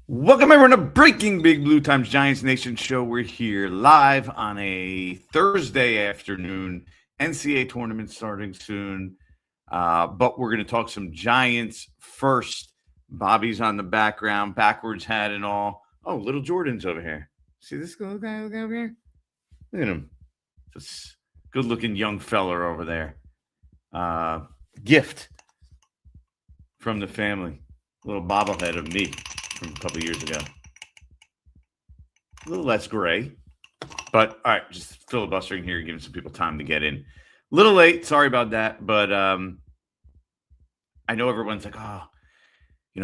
Welcome everyone to Breaking Big Blue Times Giants Nation show. We're here live on a Thursday afternoon. NCAA tournament starting soon, but we're going to talk some Giants first. Bobby's on the background, backwards hat and all. Oh, little Jordan's over here. See this little guy over here? Look at him. This good-looking young fella over there. Gift from the family. A little bobblehead of me from a couple years ago. A little less gray, but all right, just filibustering here, giving some people time to get in. A little late, sorry about that, but I know everyone's like, oh,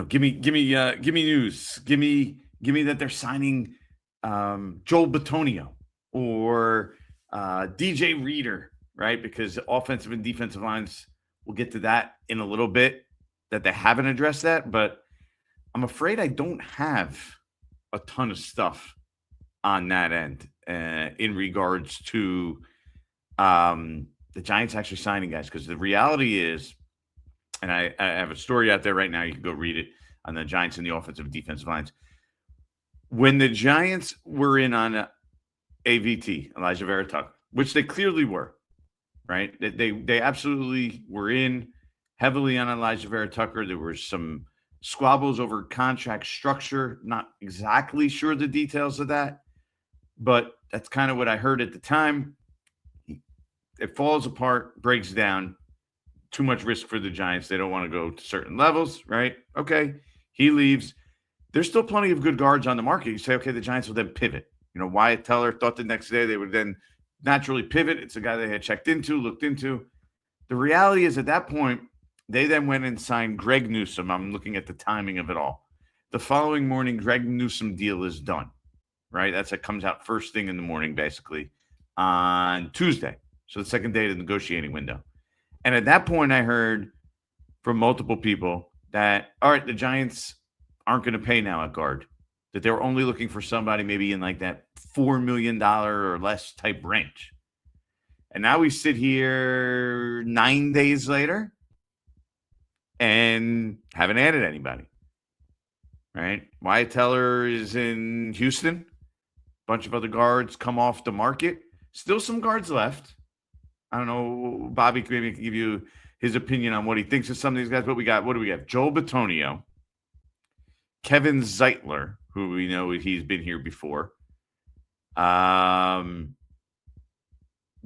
give me news, give me that they're signing Joel Bitonio or DJ Reader, right? Because offensive and defensive lines, we'll get to that in a little bit. That they haven't addressed that, but I'm afraid I don't have a ton of stuff on that end in regards to the Giants actually signing guys. Because the reality is, and I have a story out there right now. You can go read it on the Giants and the offensive and defensive lines. When the Giants were in on AVT, Elijah Vera Tucker, which they clearly were, right? They absolutely were in heavily on Elijah Vera Tucker. There were some squabbles over contract structure. Not exactly sure the details of that, but that's kind of what I heard at the time. It falls apart, breaks down. Too much risk for the Giants. They don't want to go to certain levels, right? Okay, he leaves. There's still plenty of good guards on the market. You say, okay, the Giants will then pivot. Wyatt Teller thought the next day they would then naturally pivot. It's a guy they had checked into, looked into. The reality is at that point, they then went and signed Greg Newsome. I'm looking at the timing of it all. The following morning, Greg Newsome deal is done, right? That comes out first thing in the morning, basically, on Tuesday. So the second day of the negotiating window. And at that point, I heard from multiple people that, all right, the Giants aren't going to pay now at guard, that they were only looking for somebody maybe in like that $4 million or less type range. And now we sit here 9 days later and haven't added anybody, right? Wyatt Teller is in Houston. A bunch of other guards come off the market. Still some guards left. I don't know. Bobby maybe can give you his opinion on what he thinks of some of these guys. But what do we got? Joel Bitonio, Kevin Zeitler, who we know he's been here before. Daniel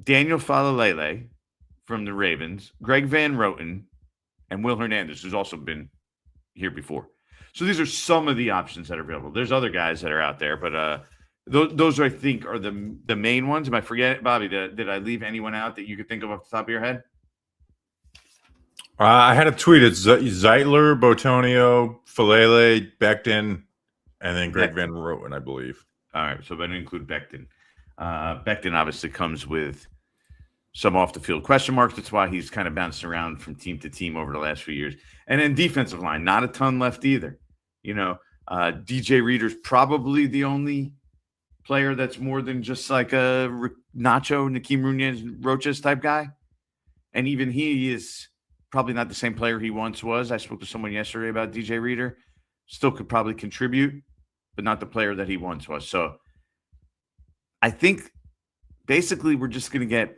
Falalele from the Ravens, Greg Van Roten, and Will Hernandez, who's also been here before. So these are some of the options that are available. There's other guys that are out there, but those I think are the main ones. Am I forgetting, Bobby? Did I leave anyone out that you could think of off the top of your head? I had a tweet. It's Zeitler, Bitonio, Falele, Becton, and then Greg Van Roten, I believe. All right, so I didn't include Becton. Becton obviously comes with some off-the-field question marks. That's why he's kind of bounced around from team to team over the last few years. And then defensive line, not a ton left either. DJ Reader's probably the only player that's more than just like a Nacho, Nakeem Roches type guy. And even he is probably not the same player he once was. I spoke to someone yesterday about DJ Reader. Still could probably contribute, but not the player that he once was. So I think basically we're just going to get,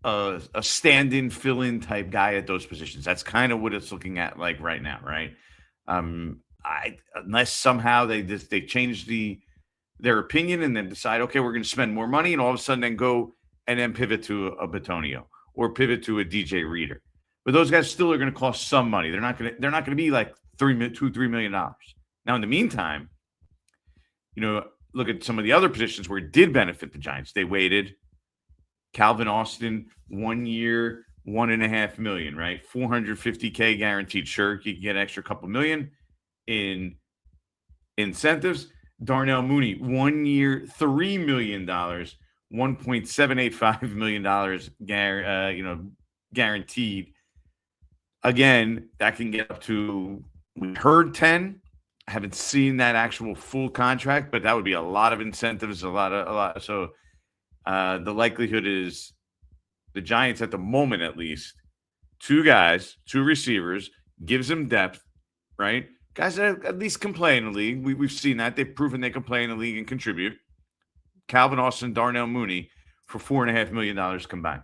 a stand-in, fill-in type guy at those positions. That's kind of what it's looking at like right now, right? Unless somehow they change their opinion and then decide, okay, we're going to spend more money, and all of a sudden then go and then pivot to a Bitonio or pivot to a DJ Reader. But those guys still are going to cost some money. They're not going to be like $3 million. Now, in the meantime, look at some of the other positions where it did benefit the Giants. They waited. Calvin Austin, 1 year, $1.5 million, right? $450K guaranteed. Sure, you can get an extra couple million in incentives. Darnell Mooney, 1 year, $3 million, $1.785 million, guaranteed. Again, that can get up to, we heard 10. I haven't seen that actual full contract, but that would be a lot of incentives, a lot. So the likelihood is the Giants at the moment, at least, two guys, two receivers, gives them depth, right? Guys that at least can play in the league. We've seen that. They've proven they can play in the league and contribute. Calvin Austin, Darnell Mooney for $4.5 million combined.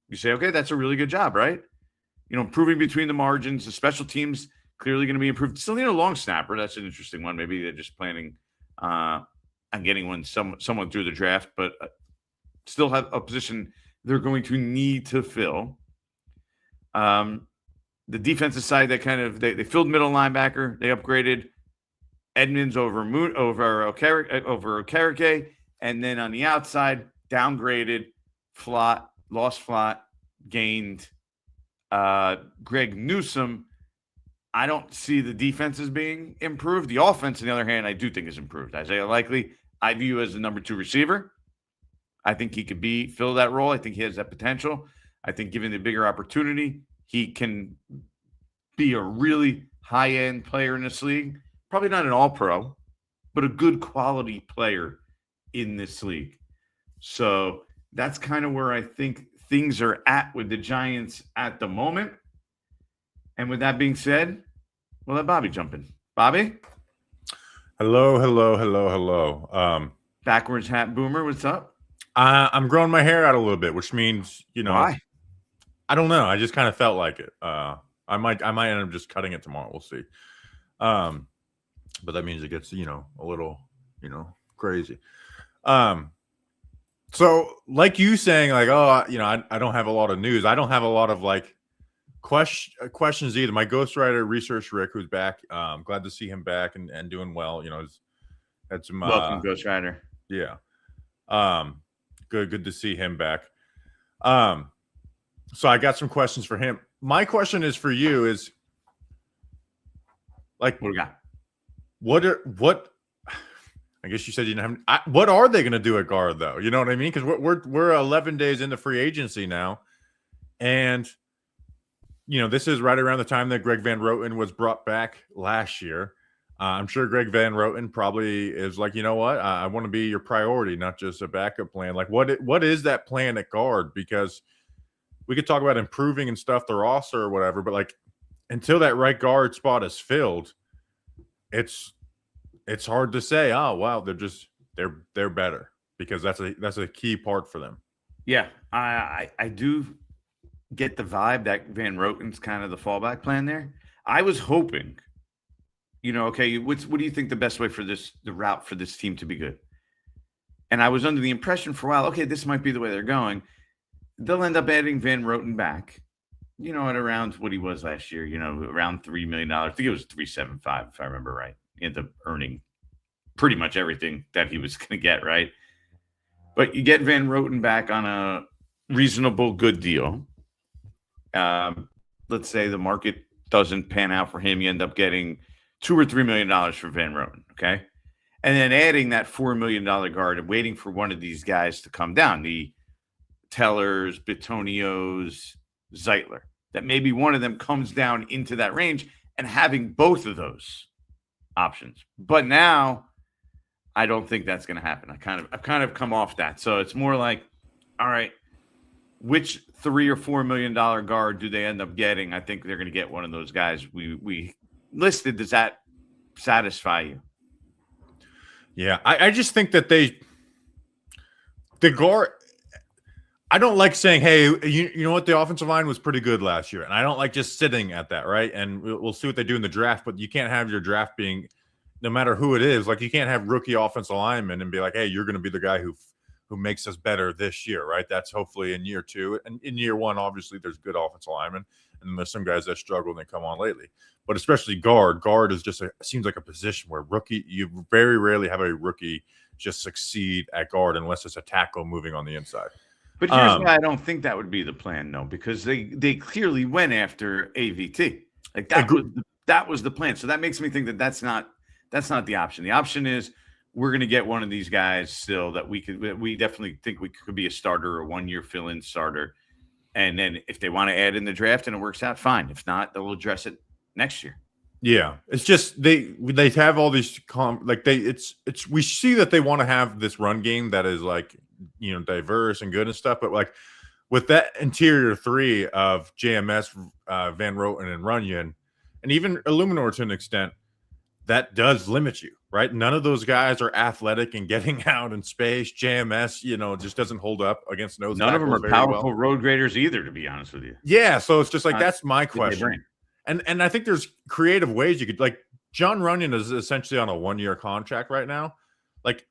You say, okay, that's a really good job, right? Improving between the margins. The special teams clearly going to be improved. Still need a long snapper. That's an interesting one. Maybe they're just planning on getting someone through the draft, but still have a position they're going to need to fill. The defensive side, they filled middle linebacker. They upgraded Edmonds over Okereke, and then on the outside, downgraded lost Flott, gained Greg Newsome. I don't see the defense as being improved. The offense, on the other hand, I do think is improved. Isaiah Likely, I view as the number 2 receiver. I think he could fill that role. I think he has that potential. I think given the bigger opportunity, he can be a really high-end player in this league. Probably not an all-pro, but a good quality player in this league. So that's kind of where I think things are at with the Giants at the moment. And with that being said, we'll let Bobby jump in. Bobby? Hello. Backwards hat boomer, what's up? I'm growing my hair out a little bit, which means, Why? I don't know. I just kind of felt like it. I might end up just cutting it tomorrow. We'll see. But that means it gets, a little, crazy. So like you saying, like, I don't have a lot of news. I don't have a lot of questions either. My ghostwriter, Research Rick, who's back. Glad to see him back and doing well. Had some Welcome, ghostwriter. Yeah. Good to see him back. So I got some questions for him. My question is for you is like, what do we got? What I guess you said you didn't have. What are they going to do at guard though? You know what I mean? Because we're 11 days into free agency now, and this is right around the time that Greg Van Roten was brought back last year. I'm sure Greg Van Roten probably is like, I want to be your priority, not just a backup plan. Like, what is that plan at guard? Because we could talk about improving and stuff the roster or whatever, but like until that right guard spot is filled, it's hard to say, oh wow, they're better, because that's a key part for them. Yeah, I do get the vibe that Van Roten's kind of the fallback plan there. I was hoping, okay, what do you think the best way for the route for this team to be good? And I was under the impression for a while, okay, this might be the way they're going. They'll end up adding Van Roten back, at around what he was last year, around $3 million. I think it was $375, if I remember right. He ended up earning pretty much everything that he was going to get, right? But you get Van Roten back on a reasonable, good deal. Let's say the market doesn't pan out for him. You end up getting $2 or $3 million for Van Roten, okay? And then adding that $4 million guard and waiting for one of these guys to come down, the Tellers, Bitonios, Zeitler, that maybe one of them comes down into that range, and having both of those options. But now I don't think that's going to happen. I've kind of come off that. So it's more like, all right, which $3 or $4 million guard do they end up getting? I think they're going to get one of those guys we listed. Does that satisfy you? Yeah, I just think that the guard. I don't like saying, hey, you know what? The offensive line was pretty good last year. And I don't like just sitting at that, right? And we'll see what they do in the draft. But you can't have your draft being, no matter who it is, like you can't have rookie offensive linemen and be like, hey, you're going to be the guy who makes us better this year, right? That's hopefully in year 2. And in year 1, obviously, there's good offensive linemen. And there's some guys that struggle and they come on lately. But especially guard. Guard is just seems like a position where you very rarely have a rookie just succeed at guard unless it's a tackle moving on the inside. But here's why I don't think that would be the plan, though, because they clearly went after AVT. Like that was the plan. So that makes me think that's not the option. The option is we're going to get one of these guys still that we definitely think we could be a starter or 1-year fill-in starter. And then if they want to add in the draft and it works out, fine. If not, they'll address it next year. Yeah, it's just they have all these we see that they want to have this run game that is like, diverse and good and stuff, but like with that interior 3 of JMS, Van Roten, and Runyon, and even Illuminor to an extent, that does limit you, right? None of those guys are athletic and getting out in space. JMS, just doesn't hold up against nose None of them tackles are very powerful well. road graders either, to be honest with you. Yeah, so it's just like, Uh, that's my What they question. bring. And I think there's creative ways you could, like, John Runyon is essentially on a 1-year contract right now. Like,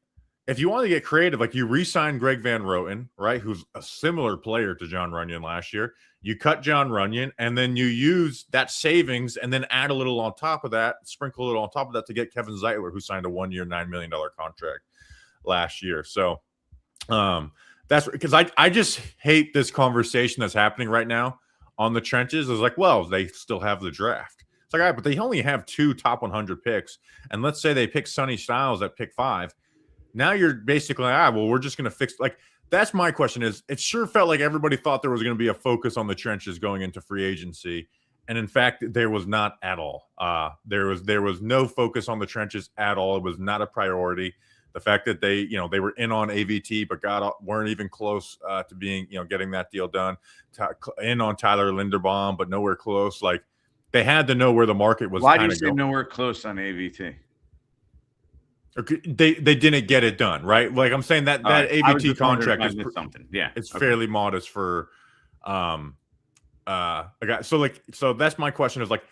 if you want to get creative, like, you re-sign Greg Van Roten, right, who's a similar player to John Runyon last year. You cut John Runyon, and then you use that savings and then add a little on top of that, sprinkle a little on top of that to get Kevin Zeitler, who signed a 1-year, $9 million contract last year. So that's because I just hate this conversation that's happening right now on the trenches. Is like, well, they still have the draft. It's like, all right, but they only have 2 top 100 picks. And let's say they pick Sonny Styles at pick 5. Now you're basically, well, we're just going to fix, like, that's my question is, it sure felt like everybody thought there was going to be a focus on the trenches going into free agency. And in fact, there was not at all. There was no focus on the trenches at all. It was not a priority. The fact that they were in on AVT, but weren't even close to being, getting that deal done. In on Tyler Linderbaum, but nowhere close. Like, they had to know where the market was. Why do you say nowhere close on AVT? They didn't get it done, right? Like, I'm saying that AVT contract is something. Yeah, it's fairly modest for a guy. So that's my question is, like,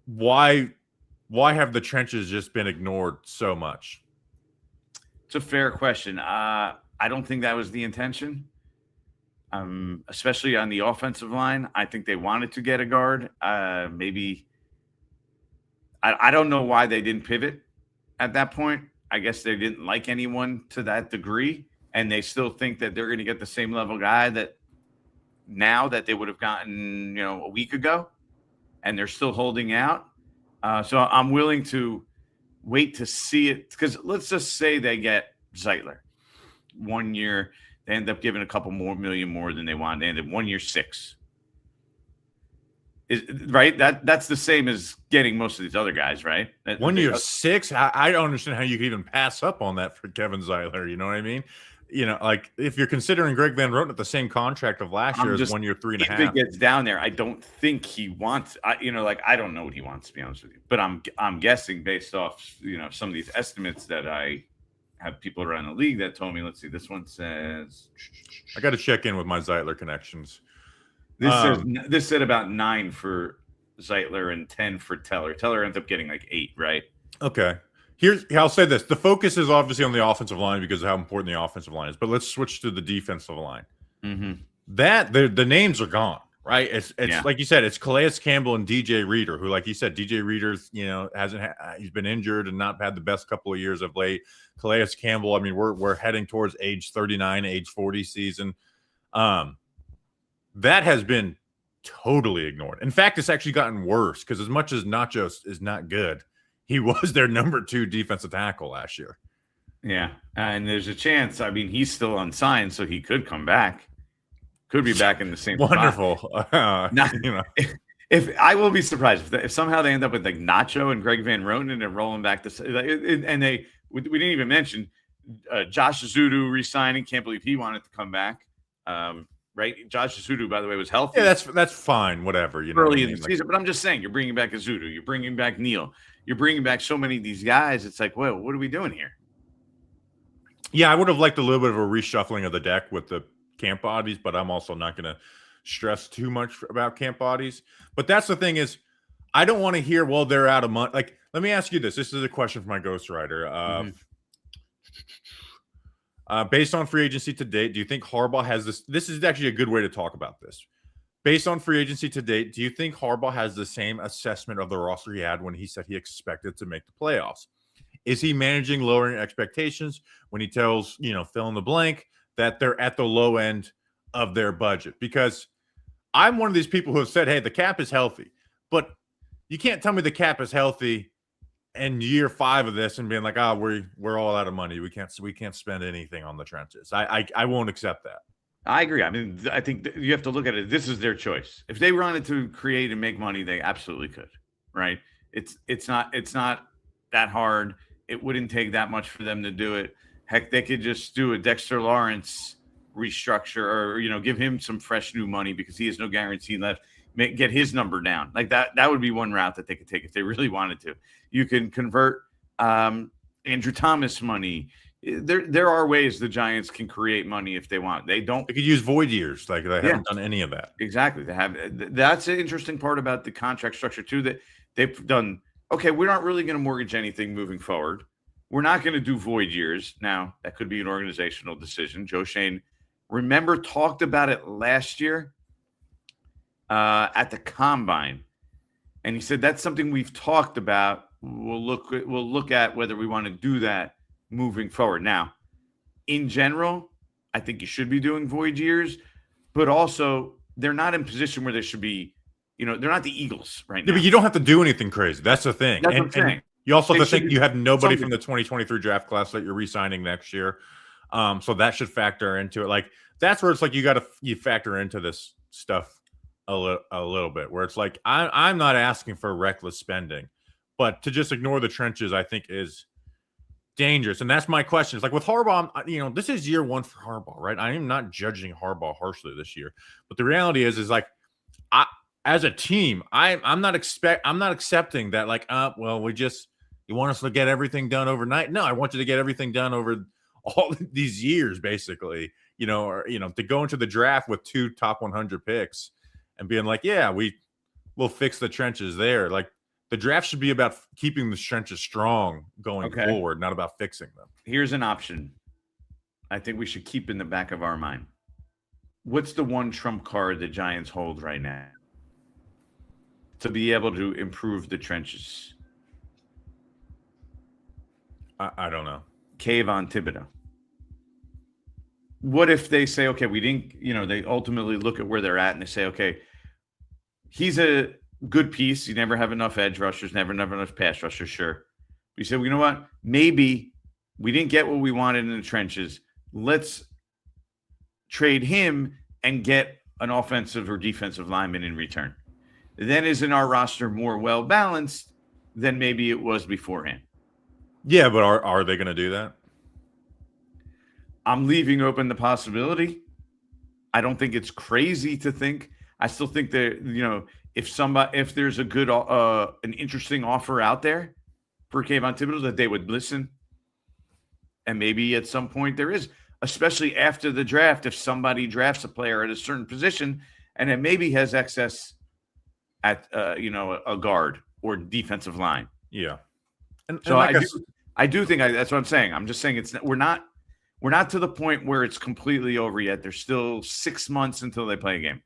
why have the trenches just been ignored so much? It's a fair question. I don't think that was the intention. Especially on the offensive line. I think they wanted to get a guard. Maybe I don't know why they didn't pivot at that point. I guess they didn't like anyone to that degree, and they still think that they're going to get the same level guy that they would have gotten, a week ago, and they're still holding out. So I'm willing to wait to see it, because let's just say they get Zeitler 1 year. They end up giving a couple more million more than they wanted. They ended 1 year, 6. Right? That's the same as getting most of these other guys, right? 1 year, 6. I don't understand how you could even pass up on that for Kevin Zeitler. You know what I mean? Like, if you're considering Greg Van Roten at the same contract of last year as 1 year, 3.5. If it gets down there, I don't think he wants. I don't know what he wants, to be honest with you. But I'm guessing based off some of these estimates that I have people around the league that told me. Let's see. This one says, I got to check in with my Zeitler connections. This said about 9 for Zeitler and 10 for Teller. Teller ends up getting like 8, right? Okay. I'll say this. The focus is obviously on the offensive line because of how important the offensive line is. But let's switch to the defensive line. Mm-hmm. That the names are gone, right? It's like you said, it's Calais Campbell and DJ Reader, who, like you said, DJ Reader's he's been injured and not had the best couple of years of late. Calais Campbell, I mean, we're heading towards age 39, age 40 season. That has been totally ignored. In fact, it's actually gotten worse because as much as Nachos is not good, he was their number 2 defensive tackle last year. Yeah, and there's a chance. I mean, he's still unsigned, so he could come back. Could be back in the same Wonderful. If I will be surprised if somehow they end up with like Nacho and Greg Van Roten and they're rolling back this, and we didn't even mention Josh Zudu re-signing. Can't believe he wanted to come back. Right, Josh Zudu, by the way, was healthy. Yeah, that's fine. Whatever, early in the season. But I'm just saying, you're bringing back Zudu, you're bringing back Neal, you're bringing back so many of these guys. It's like, well, what are we doing here? Yeah, I would have liked a little bit of a reshuffling of the deck with the camp bodies, but I'm also not going to stress too much about camp bodies. But that's the thing is, I don't want to hear, well, they're out of money. Like, let me ask you this. This is a question from my ghostwriter. Based on free agency to date, do you think Harbaugh has this? This is actually a good way to talk about this. Based on free agency to date, do you think Harbaugh has the same assessment of the roster he had when he said he expected to make the playoffs? Is he managing lowering expectations when he tells, fill in the blank, that they're at the low end of their budget? Because I'm one of these people who have said, hey, the cap is healthy, but you can't tell me the cap is healthy in year 5 of this and being like, we're all out of money. We can't spend anything on the trenches. I won't accept that. I agree. I mean, I think you have to look at it. This is their choice. If they wanted to create and make money, they absolutely could, right? It's not that hard. It wouldn't take that much for them to do it. Heck, they could just do a Dexter Lawrence restructure or, give him some fresh new money because he has no guarantee left. get his number down. Like that would be one route that they could take if they really wanted to. You can convert Andrew Thomas money. There are ways the Giants can create money if they want. They don't. They could use void years. Like they haven't done any of that. Exactly. They have. That's an interesting part about the contract structure too. That they've done. Okay, we're not really going to mortgage anything moving forward. We're not going to do void years. Now, that could be an organizational decision. Joe Schoen, remember, talked about it last year at the Combine. And he said, that's something we've talked about. We'll look at whether we want to do that moving forward. Now, in general, I think you should be doing void years, but also they're not in a position where they should be, they're not the Eagles right now. Yeah, but you don't have to do anything crazy. That's the thing. That's what I'm saying. You also have to think you have nobody from the 2023 draft class that you're re-signing next year. So that should factor into it. Like that's where it's like you factor into this stuff a little bit, where it's like I'm not asking for reckless spending, but to just ignore the trenches, I think is dangerous. And that's my question. It's like with Harbaugh, this is year one for Harbaugh, right? I am not judging Harbaugh harshly this year, but the reality is like as a team, I'm not accepting that like, you want us to get everything done overnight? No, I want you to get everything done over all these years, basically, to go into the draft with 2 top 100 picks and being like, yeah, we'll fix the trenches there. Like the draft should be about keeping the trenches strong going forward, not about fixing them. Here's an option I think we should keep in the back of our mind. What's the one trump card the Giants hold right now to be able to improve the trenches? I don't know. Kayvon Thibodeau. What if they say, okay, we didn't, they ultimately look at where they're at and they say, okay, he's a good piece. You never have enough edge rushers, never enough pass rushers, sure. But you say, well, you know what? Maybe we didn't get what we wanted in the trenches. Let's trade him and get an offensive or defensive lineman in return. Then isn't our roster more well-balanced than maybe it was beforehand? Yeah, but are they going to do that? I'm leaving open the possibility. I don't think it's crazy to think. I still think that, if there's a good, an interesting offer out there for Kayvon Thibodeau, that they would listen. And maybe at some point there is, especially after the draft, if somebody drafts a player at a certain position and it maybe has excess at, a guard or defensive line. Yeah. And so I do think that's what I'm saying. I'm just saying we're not to the point where it's completely over yet. There's still 6 months until they play a game.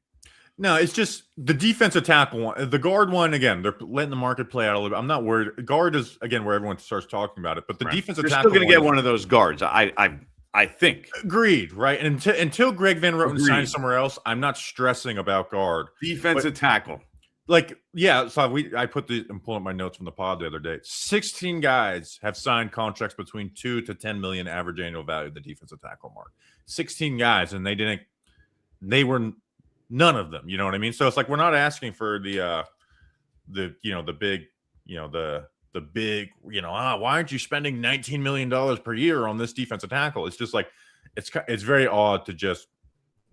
No, it's just the defensive tackle one. The guard one, again, they're letting the market play out a little bit. I'm not worried. Guard is, again, where everyone starts talking about it. But the defensive tackle, still going to get one of those guards, I think. Agreed, right? And until Greg Van Roten signs somewhere else, I'm not stressing about guard. Defensive tackle. Like, yeah, so I'm pulling up my notes from the pod the other day. 16 guys have signed contracts between 2 to 10 million average annual value of the defensive tackle mark. 16 guys, and they were none of them. You know what I mean? So it's like we're not asking for the big, why aren't you spending $19 million per year on this defensive tackle? It's just like it's very odd to just.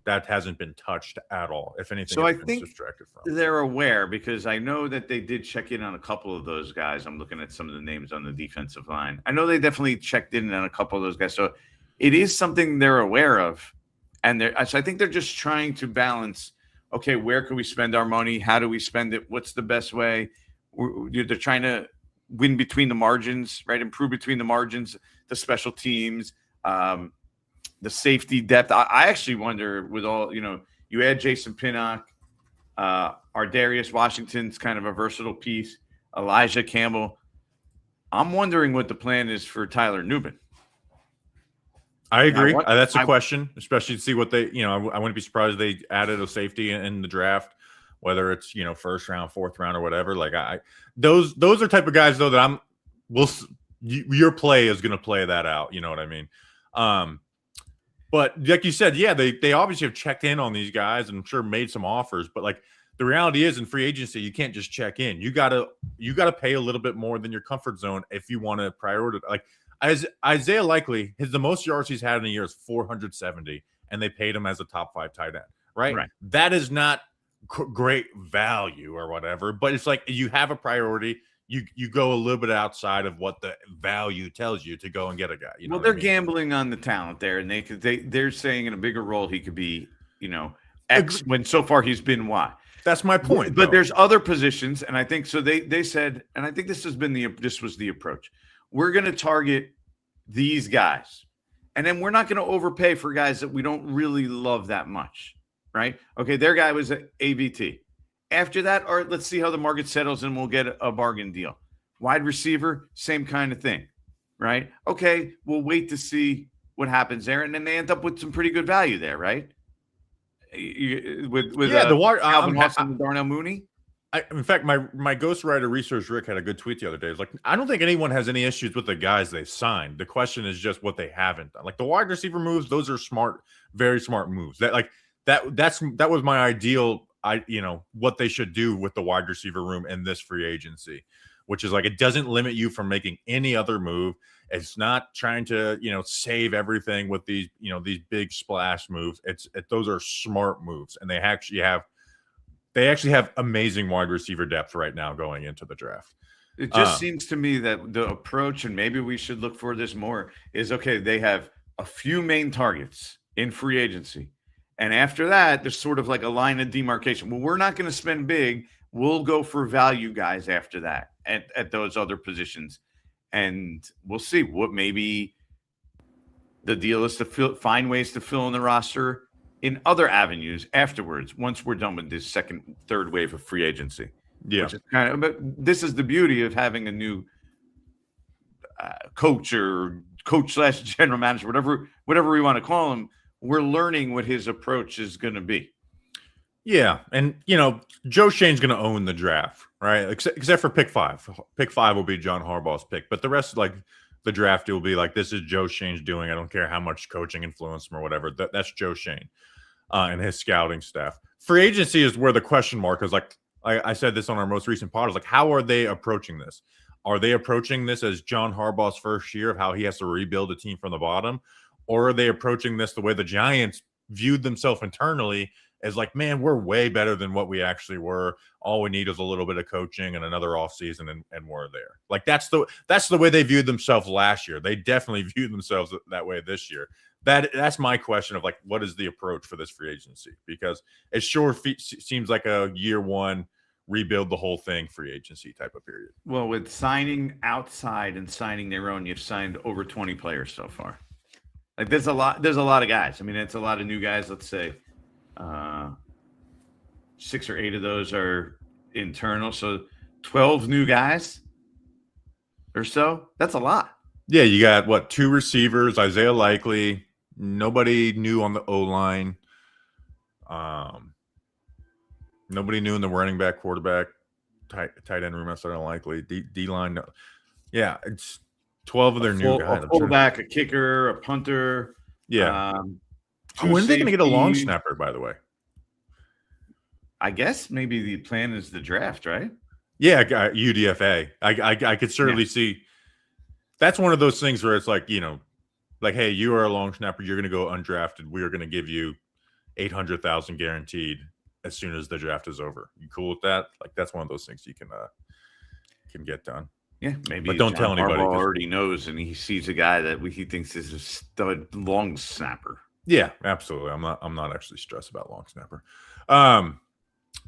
That hasn't been touched at all. If anything, so I think distracted from. They're aware because I know that they did check in on a couple of those guys. I'm looking at some of the names on the defensive line. I know they definitely checked in on a couple of those guys. So it is something they're aware of. And so I think they're just trying to balance, okay, where can we spend our money? How do we spend it? What's the best way? They're trying to win between the margins, right? Improve between the margins, the special teams, the safety depth. I actually wonder with all, you add Jason Pinnock, Ardarius Washington's kind of a versatile piece, Elijah Campbell. I'm wondering what the plan is for Tyler Nubin. I agree. That's a question, especially to see what they, I wouldn't be surprised if they added a safety in the draft, whether it's, first round, fourth round or whatever. Like those are type of guys though that your play is going to play that out. You know what I mean? But like you said, yeah, they obviously have checked in on these guys and I'm sure made some offers. But like the reality is in free agency, you can't just check in. You gotta pay a little bit more than your comfort zone if you want to prioritize. Like as Isaiah Likely, the most yards he's had in a year is 470, and they paid him as a top 5 tight end. Right? That is not great value or whatever, but it's like you have a priority. You go a little bit outside of what the value tells you to go and get a guy. You know Well, what they're I mean? gambling on the talent there, and they're saying in a bigger role he could be, X when so far he's been Y. That's my point. But though. there's other positions, and I think so. They said, and I think this was the approach. We're going to target these guys, and then we're not going to overpay for guys that we don't really love that much, right? Okay, their guy was at AVT. After that, all right, let's see how the market settles, and we'll get a bargain deal. Wide receiver, same kind of thing, right? Okay, we'll wait to see what happens there, and then they end up with some pretty good value there, right? With Calvin Austin and Darnell Mooney. In fact, my ghostwriter research Rick had a good tweet the other day. It's like, I don't think anyone has any issues with the guys they've signed. The question is just what they haven't done. Like the wide receiver moves, those are smart, very smart moves. That was my ideal. What they should do with the wide receiver room in this free agency, which is like it doesn't limit you from making any other move. It's not trying to save everything with these big splash moves. Those are smart moves, and they actually have amazing wide receiver depth right now going into the draft. It just seems to me that the approach, and maybe we should look for this more, is okay. They have a few main targets in free agency. And after that, there's sort of like a line of demarcation. Well, we're not going to spend big. We'll go for value guys after that at those other positions. And we'll see what maybe the deal is to find ways to fill in the roster in other avenues afterwards once we're done with this second, third wave of free agency. Yeah. Which is but this is the beauty of having a new coach / general manager, whatever we want to call him. We're learning what his approach is going to be. Yeah, and Joe Shane's going to own the draft, right? Except for pick 5. Pick 5 will be John Harbaugh's pick, but the rest, like the draft, will be like, this is Joe Shane's doing. I don't care how much coaching influenced him or whatever. That's Joe Shane and his scouting staff. Free agency is where the question mark is. Like I said this on our most recent pod, is like, how are they approaching this? Are they approaching this as John Harbaugh's first year of how he has to rebuild a team from the bottom? Or are they approaching this the way the Giants viewed themselves internally as like, man, we're way better than what we actually were. All we need is a little bit of coaching and another offseason and we're there. Like that's the way they viewed themselves last year. They definitely viewed themselves that way this year. That's my question of like, what is the approach for this free agency? Because it sure seems like a year one rebuild the whole thing free agency type of period. Well, with signing outside and signing their own, you've signed over 20 players so far. Like there's a lot of guys. I mean, it's a lot of new guys. Let's say 6 or 8 of those are internal. So 12 new guys or so. That's a lot. Yeah, you got 2 receivers, Isaiah Likely, nobody new on the O-line. Nobody new in the running back, quarterback, tight end room outside of Likely. D-line. No. Yeah, it's 12 of their new guys. A fullback, a kicker, a punter. Yeah. When are they going to get a long snapper, by the way? I guess maybe the plan is the draft, right? Yeah, UDFA. I could certainly see. That's one of those things where it's like, like, hey, you are a long snapper. You're going to go undrafted. We are going to give you $800,000 guaranteed as soon as the draft is over. You cool with that? Like, that's one of those things you can get done. Yeah, maybe. But don't tell anybody. Harbaugh already knows, and he sees a guy that he thinks is a stud long snapper. Yeah, absolutely. I'm not actually stressed about long snapper.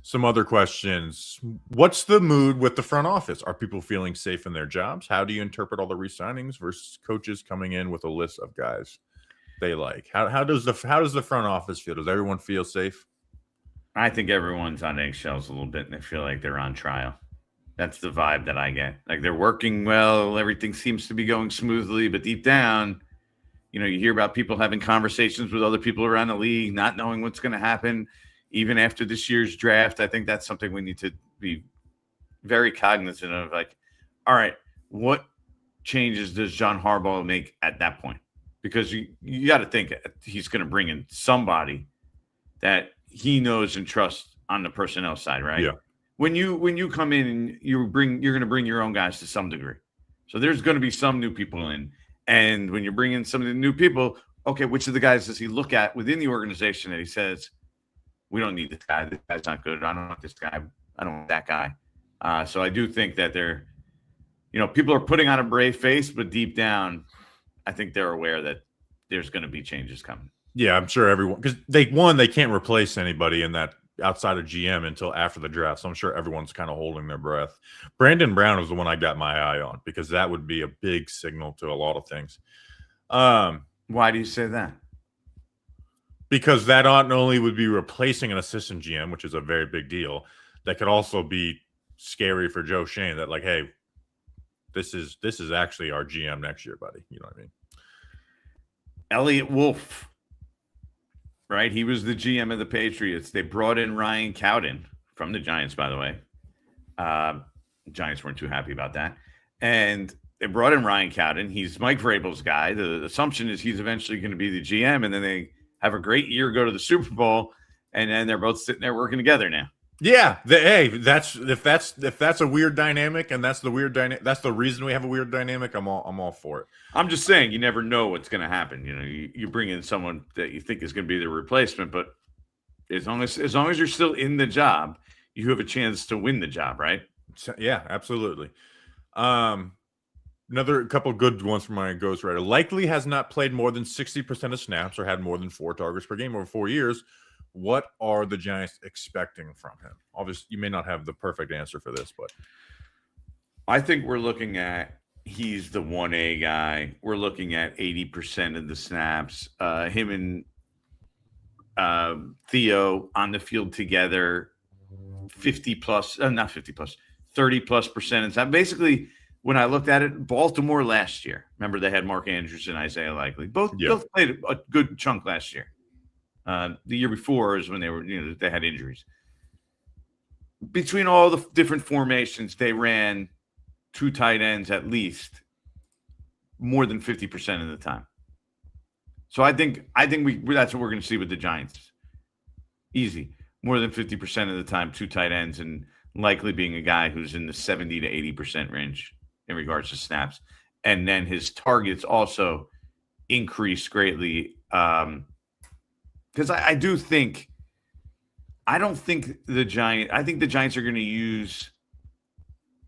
Some other questions. What's the mood with the front office? Are people feeling safe in their jobs? How do you interpret all the re-signings versus coaches coming in with a list of guys they like? How does the front office feel? Does everyone feel safe? I think everyone's on eggshells a little bit, and they feel like they're on trial. That's the vibe that I get. Like they're working well, everything seems to be going smoothly, but deep down, you hear about people having conversations with other people around the league, not knowing what's going to happen, even after this year's draft. I think that's something we need to be very cognizant of. Like, all right, what changes does John Harbaugh make at that point? Because you got to think he's going to bring in somebody that he knows and trusts on the personnel side, right? Yeah. When you come in and you're going to bring your own guys to some degree. So there's going to be some new people in. And when you're bringing some of the new people, okay, which of the guys does he look at within the organization that he says, we don't need this guy. This guy's not good. I don't want this guy. I don't want that guy. So I do think that people are putting on a brave face, but deep down, I think they're aware that there's going to be changes coming. Yeah, I'm sure everyone, because they can't replace anybody in that outside of GM until after the draft. So I'm sure everyone's kind of holding their breath. Brandon Brown was the one I got my eye on because that would be a big signal to a lot of things. Why do you say that? Because that not only would be replacing an assistant GM, which is a very big deal, that could also be scary for Joe Shane. That like, hey, this is actually our GM next year, buddy. You know what I mean? Elliot Wolf, right? He was the GM of the Patriots. They brought in Ryan Cowden from the Giants, by the way. Giants weren't too happy about that. And they brought in Ryan Cowden. He's Mike Vrabel's guy. The assumption is he's eventually going to be the GM, and then they have a great year, go to the Super Bowl, and then they're both sitting there working together now. Yeah, if that's a weird dynamic, and that's the weird dynamic. That's the reason we have a weird dynamic. I'm all for it. I'm just saying, you never know what's going to happen. You bring in someone that you think is going to be the replacement, but as long as you're still in the job, you have a chance to win the job, right? Yeah, absolutely. Another couple good ones from my ghostwriter. Likely has not played more than 60% of snaps or had more than 4 targets per game over 4 years. What are the Giants expecting from him? Obviously, you may not have the perfect answer for this, but I think we're looking at he's the 1A guy. We're looking at 80% of the snaps. Him and Theo on the field together, 50 plus, not 50 plus, 30 plus percent. And basically, when I looked at it, Baltimore last year, remember they had Mark Andrews and Isaiah Likely. Both played a good chunk last year. The year before is when they had injuries. Between all the different formations, they ran 2 tight ends at least more than 50% of the time. So I think that's what we're going to see with the Giants. Easy. More than 50% of the time, 2 tight ends, and Likely being a guy who's in the 70 to 80% range in regards to snaps. And then his targets also increase greatly. Because I think the Giants are going to use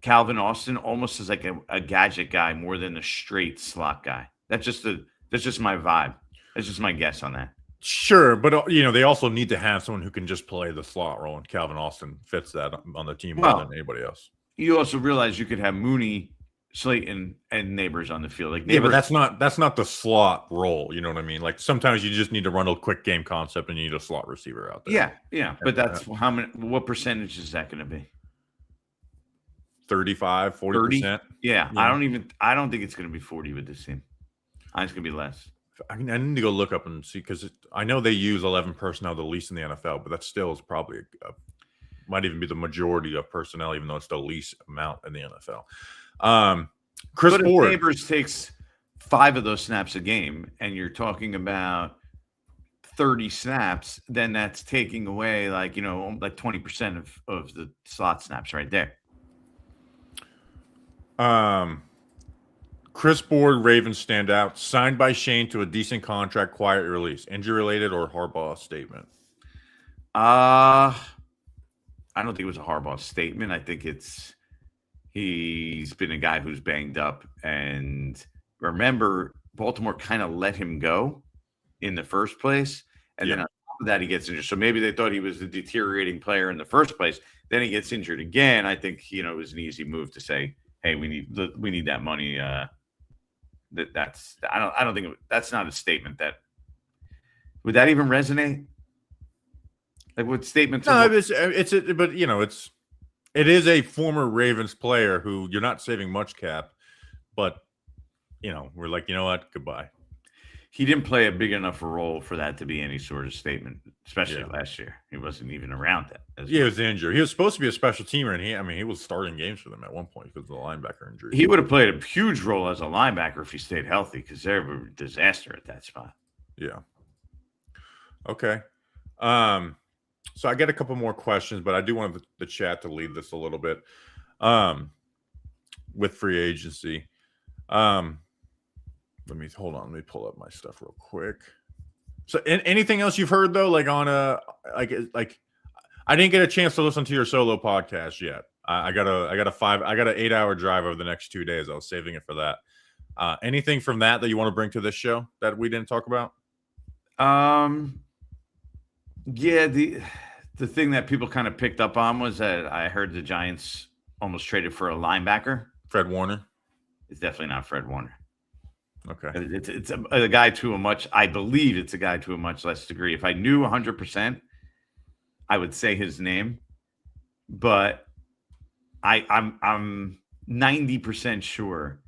Calvin Austin almost as like a gadget guy more than a straight slot guy. That's just my vibe. That's just my guess on that. Sure, but they also need to have someone who can just play the slot role, and Calvin Austin fits that on the team more than anybody else. You also realize you could have Mooney, Slayton, and Neighbors on the field. Like Neighbors, but that's not the slot role. You know what I mean? Like sometimes you just need to run a quick game concept, and you need a slot receiver out there. Yeah. But that's what percentage is that going to be? 35, 40%. Yeah. I don't think it's going to be 40 with this team. I think it's going to be less. I need to go look up and see, because I know they use 11 personnel the least in the NFL, but that still is probably might even be the majority of personnel, even though it's the least amount in the NFL. Chris Ford. If Neighbors takes 5 of those snaps a game, and you're talking about 30 snaps, then that's taking away like 20% of the slot snaps right there. Chris Ford, Ravens standout, signed by Shane to a decent contract, quiet release, injury related or Harbaugh statement? I don't think it was a Harbaugh statement. I think he's been a guy who's banged up, and remember, Baltimore kind of let him go in the first place, and then on top of that, he gets injured. So maybe they thought he was a deteriorating player in the first place. Then he gets injured again. I think it was an easy move to say, "Hey, we need that money." I don't think that's not a statement that would that even resonate. Like what statements? No, it is a former Ravens player who you're not saving much cap, but we're like, you know what, goodbye. He didn't play a big enough role for that to be any sort of statement, especially last year. He wasn't even around that. He was injured. He was supposed to be a special teamer, and he was starting games for them at one point because of the linebacker injury. He would have played a huge role as a linebacker if he stayed healthy, because they were a disaster at that spot. Yeah. Okay. So I get a couple more questions, but I do want the chat to lead this a little bit with free agency. Let me pull up my stuff real quick. So anything else you've heard though, like on like I didn't get a chance to listen to your solo podcast yet. I got an 8-hour drive over the next 2 days. I was saving it for that. Anything from that you want to bring to this show that we didn't talk about? Yeah, the thing that people kind of picked up on was that I heard the Giants almost traded for a linebacker. Fred Warner. It's definitely not Fred Warner. Okay. It's a guy to a much, I believe it's a guy to a much less degree. If I knew 100%, I would say his name, but I'm 90% sure.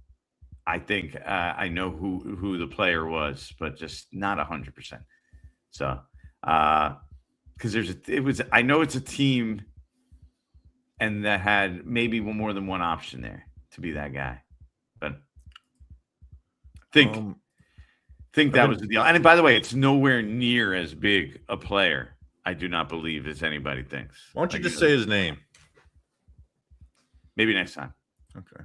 I think I know who the player was, but just not 100%. So, because I know it's a team, and that had maybe more than one option there to be that guy, but think that was the deal. And by the way, it's nowhere near as big a player, I do not believe, as anybody thinks. Why don't you just say his name? Maybe next time. Okay.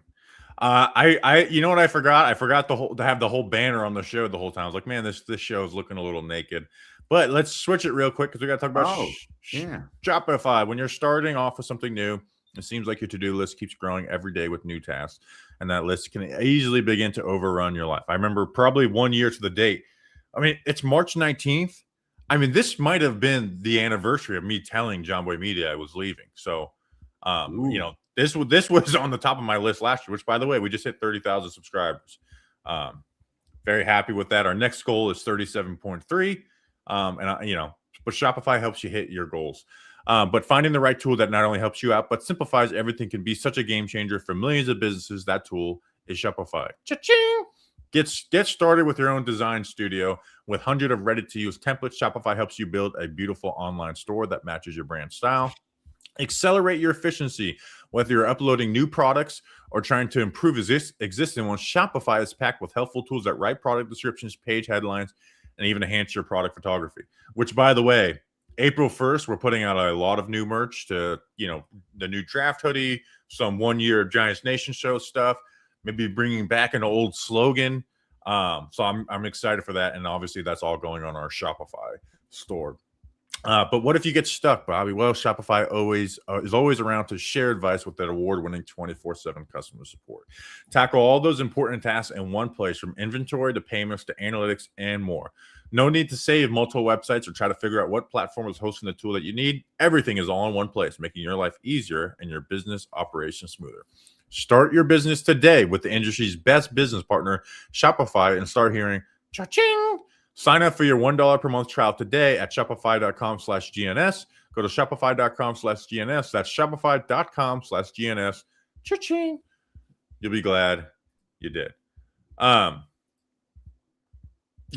I you know what I forgot? I forgot to have the whole banner on the show the whole time. I was like, man, this show is looking a little naked. But let's switch it real quick because we got to talk about Shopify. When you're starting off with something new, it seems like your to-do list keeps growing every day with new tasks, and that list can easily begin to overrun your life. I remember probably 1 year to the date. I mean, it's March 19th. I mean, this might have been the anniversary of me telling John Boy Media I was leaving. So, you know, this was on the top of my list last year, which, by the way, we just hit 30,000 subscribers. Very happy with that. Our next goal is 37.3. And you know, but Shopify helps you hit your goals. But finding the right tool that not only helps you out, but simplifies everything can be such a game changer for millions of businesses. That tool is Shopify. Cha-ching! Get started with your own design studio with hundreds of ready-to-use templates. Shopify helps you build a beautiful online store that matches your brand style. Accelerate your efficiency, whether you're uploading new products or trying to improve existing ones. Shopify is packed with helpful tools that write product descriptions, page headlines, and even enhance your product photography. Which, by the way, April 1st, we're putting out a lot of new merch to, you know, the new draft hoodie, some 1 year Giants Nation show stuff, maybe bringing back an old slogan. So I'm excited for that. And obviously that's all going on our Shopify store. But what if you get stuck, Bobby? Well, Shopify is always around to share advice with that award-winning 24/7 customer support. Tackle all those important tasks in one place, from inventory to payments to analytics and more. No need to save multiple websites or try to figure out what platform is hosting the tool that you need. Everything is all in one place, making your life easier and your business operations smoother. Start your business today with the industry's best business partner, Shopify, and start hearing cha-ching. Sign up for your $1 per month trial today at shopify.com/GNS. Go to shopify.com/GNS. That's shopify.com/GNS. Cha-ching. You'll be glad you did.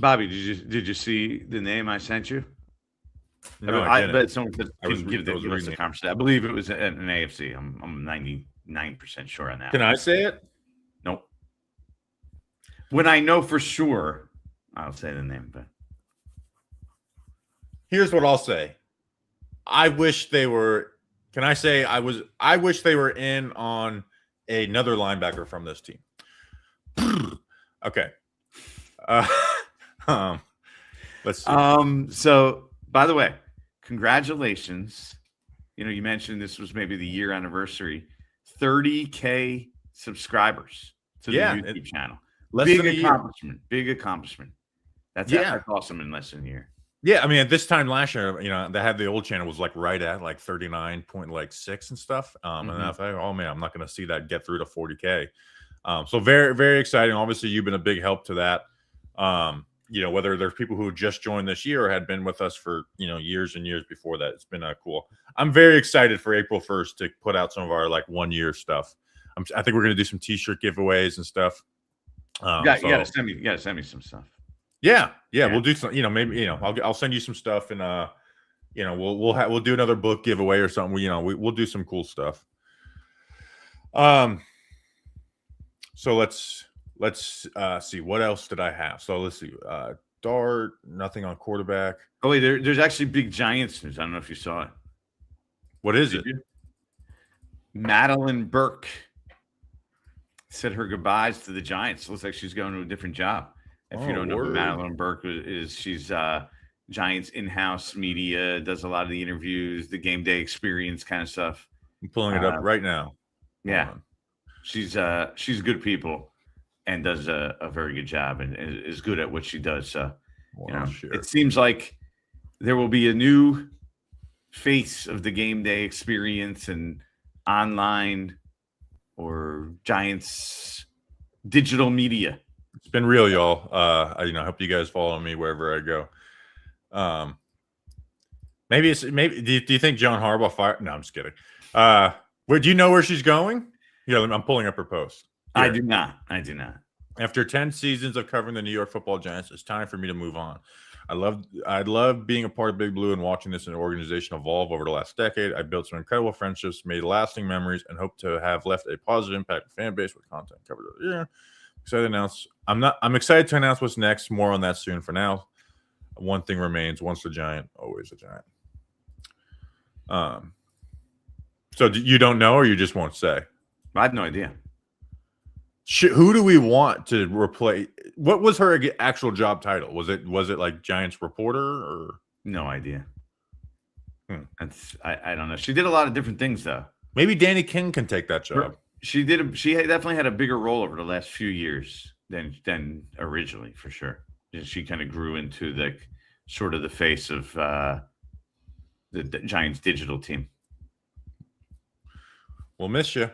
Bobby, did you see the name I sent you? No, I bet someone could give the reading conversation. I believe it was an AFC. I'm 99% sure on that. Can I say it? Nope. When I know for sure, I'll say the name. But here's what I'll say. I wish they were. Can I say I wish they were in on another linebacker from this team. Okay. Let's see. So, by the way, congratulations. You know, you mentioned this was maybe the year anniversary. 30K subscribers to the YouTube channel. Big accomplishment. That's awesome in less than a year. Yeah, I mean, at this time last year, you know, they had the old channel was like right at like 39.6 and stuff. And I thought, oh man, I'm not going to see that get through to 40K. So very, very exciting. Obviously, you've been a big help to that. You know, whether there's people who just joined this year or had been with us for, you know, years and years before that, it's been cool. I'm very excited for April 1st to put out some of our like 1 year stuff. I think we're going to do some t-shirt giveaways and stuff. You gotta send me some stuff. Yeah, we'll do some. You know, maybe, you know, I'll send you some stuff, and you know, we'll do another book giveaway or something. You know, we'll do some cool stuff. So let's see, what else did I have? So let's see. Dart, nothing on quarterback. Oh wait, there's actually big Giants news. I don't know if you saw it. What is it? Madeline Burke said her goodbyes to the Giants. Looks like she's going to a different job. If you don't know who Madeline Burke is, she's Giants in-house media, does a lot of the interviews, the game day experience kind of stuff. I'm pulling it up right now. Yeah, she's good people and does a very good job and is good at what she does. So it seems like there will be a new face of the game day experience and online or Giants digital media. It's been real, y'all. I hope you guys follow me wherever I go. Maybe do you think John Harbaugh fired? No, I'm just kidding. Do you know where she's going? Yeah, I'm pulling up her post. Here. I do not. After 10 seasons of covering the New York Football Giants, it's time for me to move on. I love being a part of Big Blue and watching this organization evolve over the last decade. I built some incredible friendships, made lasting memories, and hope to have left a positive impact on the fan base with content covered over the year. I'm excited to announce what's next. More on that soon. For now, one thing remains: once a Giant, always a Giant. So you don't know, or you just won't say? I have no idea. Who do we want to replace? What was her actual job title? Was it like Giants reporter or? No idea. I don't know. She did a lot of different things though. Maybe Danny King can take that job. She did. She definitely had a bigger role over the last few years than originally, for sure. She kind of grew into the sort of the face of the Giants digital team. We'll miss you.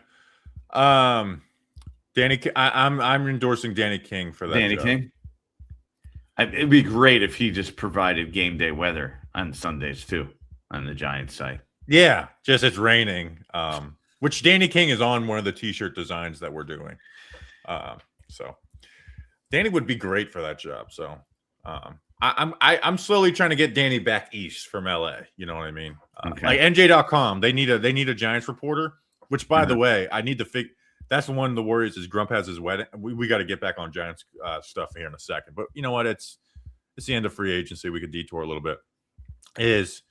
Danny, I'm endorsing Danny King for that. Danny King. It'd be great if he just provided game day weather on Sundays too on the Giants site. Yeah, just it's raining. Which Danny King is on one of the T-shirt designs that we're doing. So Danny would be great for that job. So I'm slowly trying to get Danny back east from LA. You know what I mean? Okay. Like NJ.com, they need a Giants reporter. Which, by the way, I need to figure. That's one of the worries is Grump has his wedding. We got to get back on Giants stuff here in a second. But you know what? It's the end of free agency. We could detour a little bit. Is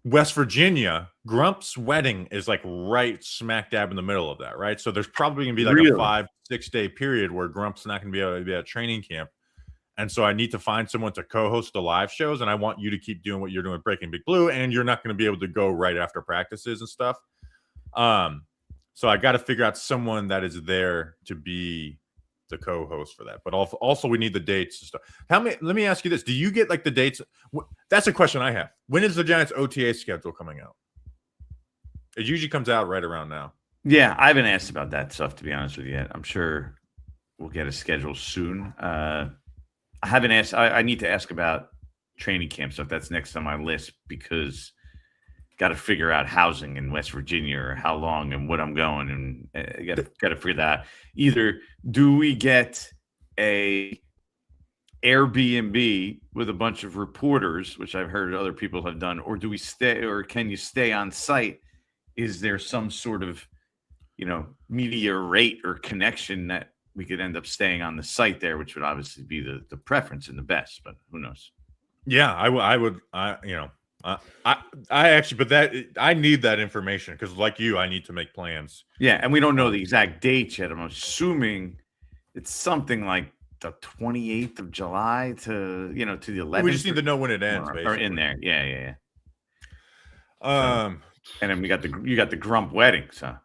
West Virginia, Grump's wedding is like right smack dab in the middle of that, right? So there's probably going to be like a 5-6 day period where Grump's not going to be able to be at training camp. And so I need to find someone to co-host the live shows. And I want you to keep doing what you're doing with Breaking Big Blue. And you're not going to be able to go right after practices and stuff. So I got to figure out someone that is there to be the co-host for that. But also we need the dates and stuff. Let me ask you this. Do you get like the dates? That's a question I have. When is the Giants OTA schedule coming out? It usually comes out right around now. Yeah, I haven't asked about that stuff, to be honest with you yet. I'm sure we'll get a schedule soon. I haven't asked. I need to ask about training camp stuff. That's next on my list because got to figure out housing in West Virginia or how long and what I'm going, and got to figure that out. Either do we get a Airbnb with a bunch of reporters, which I've heard other people have done, or do we stay, or can you stay on site? Is there some sort of media rate or connection that we could end up staying on the site there, which would obviously be the preference and the best, but who knows? Yeah, I would. I need that information because, like you, I need to make plans. Yeah, and we don't know the exact date yet. I'm assuming it's something like the 28th of July to the 11th. We just need to know when it ends, or in there. Yeah. And then you got the Grump wedding, so.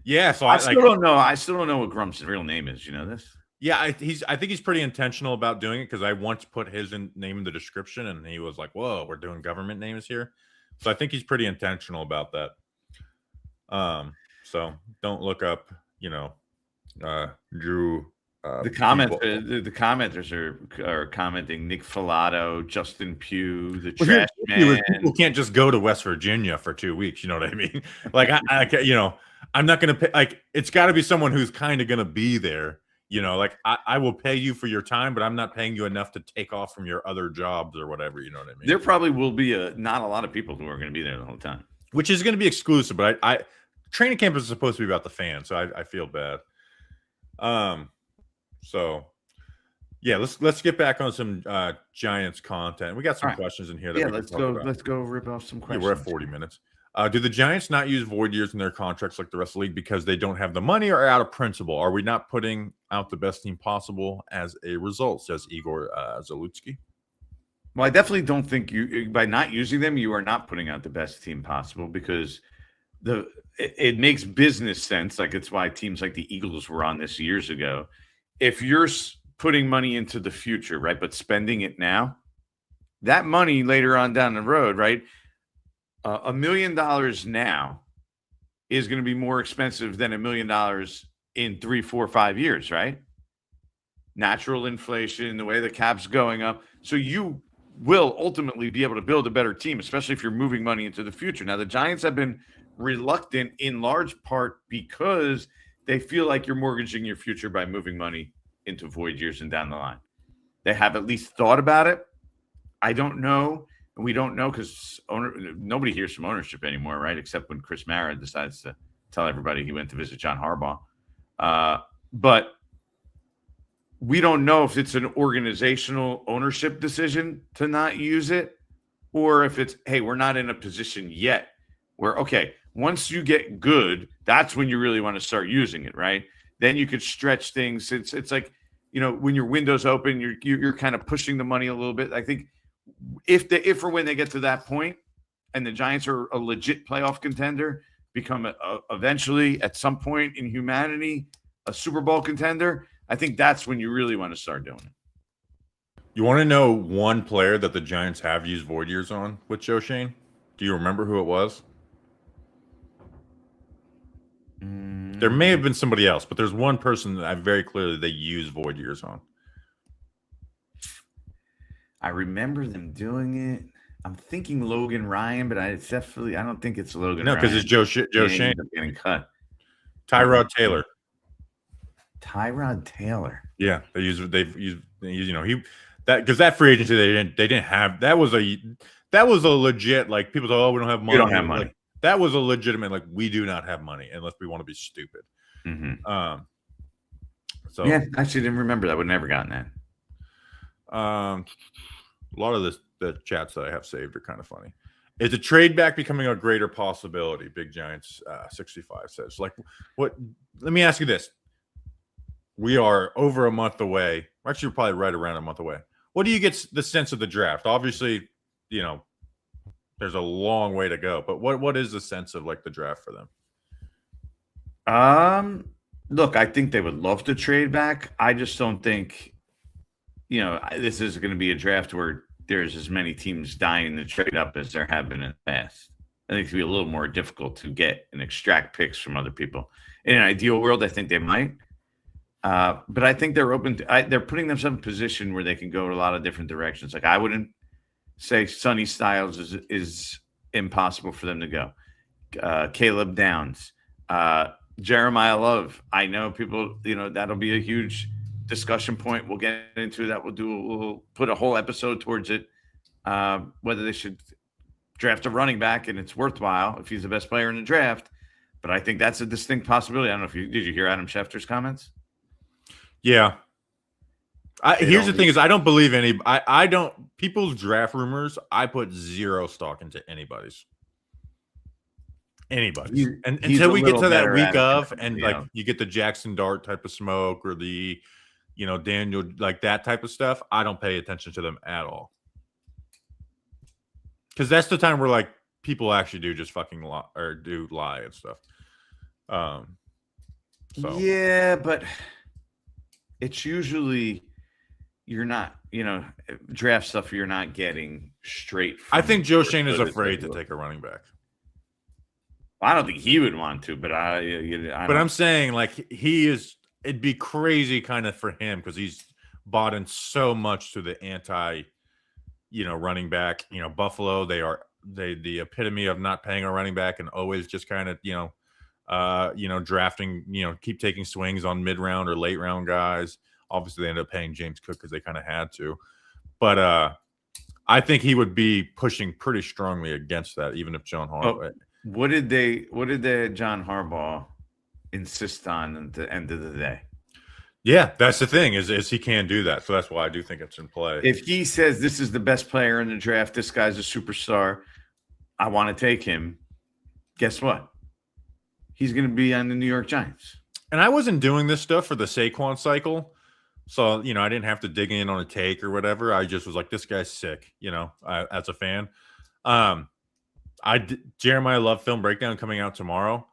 Yeah, so I still don't know. I still don't know what Grump's real name is. You know this? Yeah, I think he's pretty intentional about doing it because I once put his name in the description and he was like, "Whoa, we're doing government names here." So I think he's pretty intentional about that. So don't look up, Drew. The commenters are commenting Nick Filato, Justin Pugh, the trash man. People can't just go to West Virginia for 2 weeks. You know what I mean? Like I'm not going to pay. Like it's got to be someone who's kind of going to be there. Like I will pay you for your time, but I'm not paying you enough to take off from your other jobs or whatever. You know what I mean? There probably will be not a lot of people who are going to be there the whole time, which is going to be exclusive. But I training camp is supposed to be about the fans, so I feel bad. So yeah, let's get back on some Giants content. We got some questions in here. Let's go rip off some questions. Yeah, we're at 40 minutes. Do the Giants not use void years in their contracts like the rest of the league because they don't have the money or out of principle? Are we not putting out the best team possible as a result, says Igor Zalutsky? Well, I definitely don't think by not using them, you are not putting out the best team possible because it makes business sense. Like it's why teams like the Eagles were on this years ago. If you're putting money into the future, right, but spending it now, that money later on down the road, right, $1 million now is going to be more expensive than $1 million in 3, 4, 5 years, right? Natural inflation, the way the cap's going up. So you will ultimately be able to build a better team, especially if you're moving money into the future. Now, the Giants have been reluctant in large part because they feel like you're mortgaging your future by moving money into void years and down the line. They have at least thought about it. I don't know. And we don't know because nobody hears from ownership anymore, right? Except when Chris Mara decides to tell everybody he went to visit John Harbaugh. But we don't know if it's an organizational ownership decision to not use it or if it's, hey, we're not in a position yet where, okay, once you get good, that's when you really want to start using it, right? Then you could stretch things. It's like, when your window's open, you're kind of pushing the money a little bit. I think if or when they get to that point and the Giants are a legit playoff contender, become eventually at some point in humanity a Super Bowl contender, I think that's when you really want to start doing it. You want to know one player that the Giants have used void years on with Joe Shane? Do you remember who it was? There may have been somebody else, but there's one person that I very clearly they use void years on. I remember them doing it. I'm thinking Logan Ryan, but I don't think it's Logan. No, because it's Joe Shane getting cut. Tyrod Taylor. Tyrod Taylor. Yeah, because that free agency they didn't have that was a legit like people say, oh, we don't have money. We don't have money. Like, that was a legitimate like we do not have money unless we want to be stupid. Mm-hmm. So yeah, I actually didn't remember that. Would never gotten that. A lot of the chats that I have saved are kind of funny. Is a trade back becoming a greater possibility? Big Giants 65 says. Like, what? Let me ask you this. We are over a month away. Actually, we're probably right around a month away. What do you get the sense of the draft? Obviously, there's a long way to go. But what is the sense of like the draft for them? Look, I think they would love to trade back. I just don't think, this is going to be a draft where there's as many teams dying to trade up as there have been in the past. I think it's going to be a little more difficult to get and extract picks from other people. In an ideal world, I think they might. But I think they're open to, they're putting themselves in a position where they can go in a lot of different directions. Like I wouldn't say Sonny Styles is impossible for them to go. Caleb Downs, Jeremiah Love. I know people, that'll be a huge discussion point. We'll get into that. We'll put a whole episode towards it. Whether they should draft a running back and it's worthwhile if he's the best player in the draft. But I think that's a distinct possibility. I don't know if did you hear Adam Schefter's comments? Yeah. Here's the thing is I don't believe any. I don't people's draft rumors. I put zero stock into anybody's. And until we get to that week of and like you get the Jackson Dart type of smoke or the Daniel like that type of stuff, I don't pay attention to them at all. Because that's the time where like people actually do just fucking lie or do lie and stuff. So yeah, but it's usually you're not, draft stuff you're not getting straight. I think Joe Shane is afraid to take a running back. I don't think he would want to, but I'm saying like it'd be crazy kind of for him because he's bought in so much to the anti, running back. Buffalo, they are the epitome of not paying a running back and always just kind of drafting, keep taking swings on mid-round or late-round guys. Obviously, they ended up paying James Cook because they kind of had to. But I think he would be pushing pretty strongly against that, even if John Harbaugh. What did John Harbaugh insist on at the end of the day? Yeah, that's the thing is he can't do that. So that's why I do think it's in play. If he says this is the best player in the draft, this guy's a superstar, I want to take him, guess what? He's going to be on the New York Giants. And I wasn't doing this stuff for the Saquon cycle, So, I didn't have to dig in on a take or whatever. I just was like, this guy's sick, as a fan. Jeremiah Love film breakdown coming out tomorrow.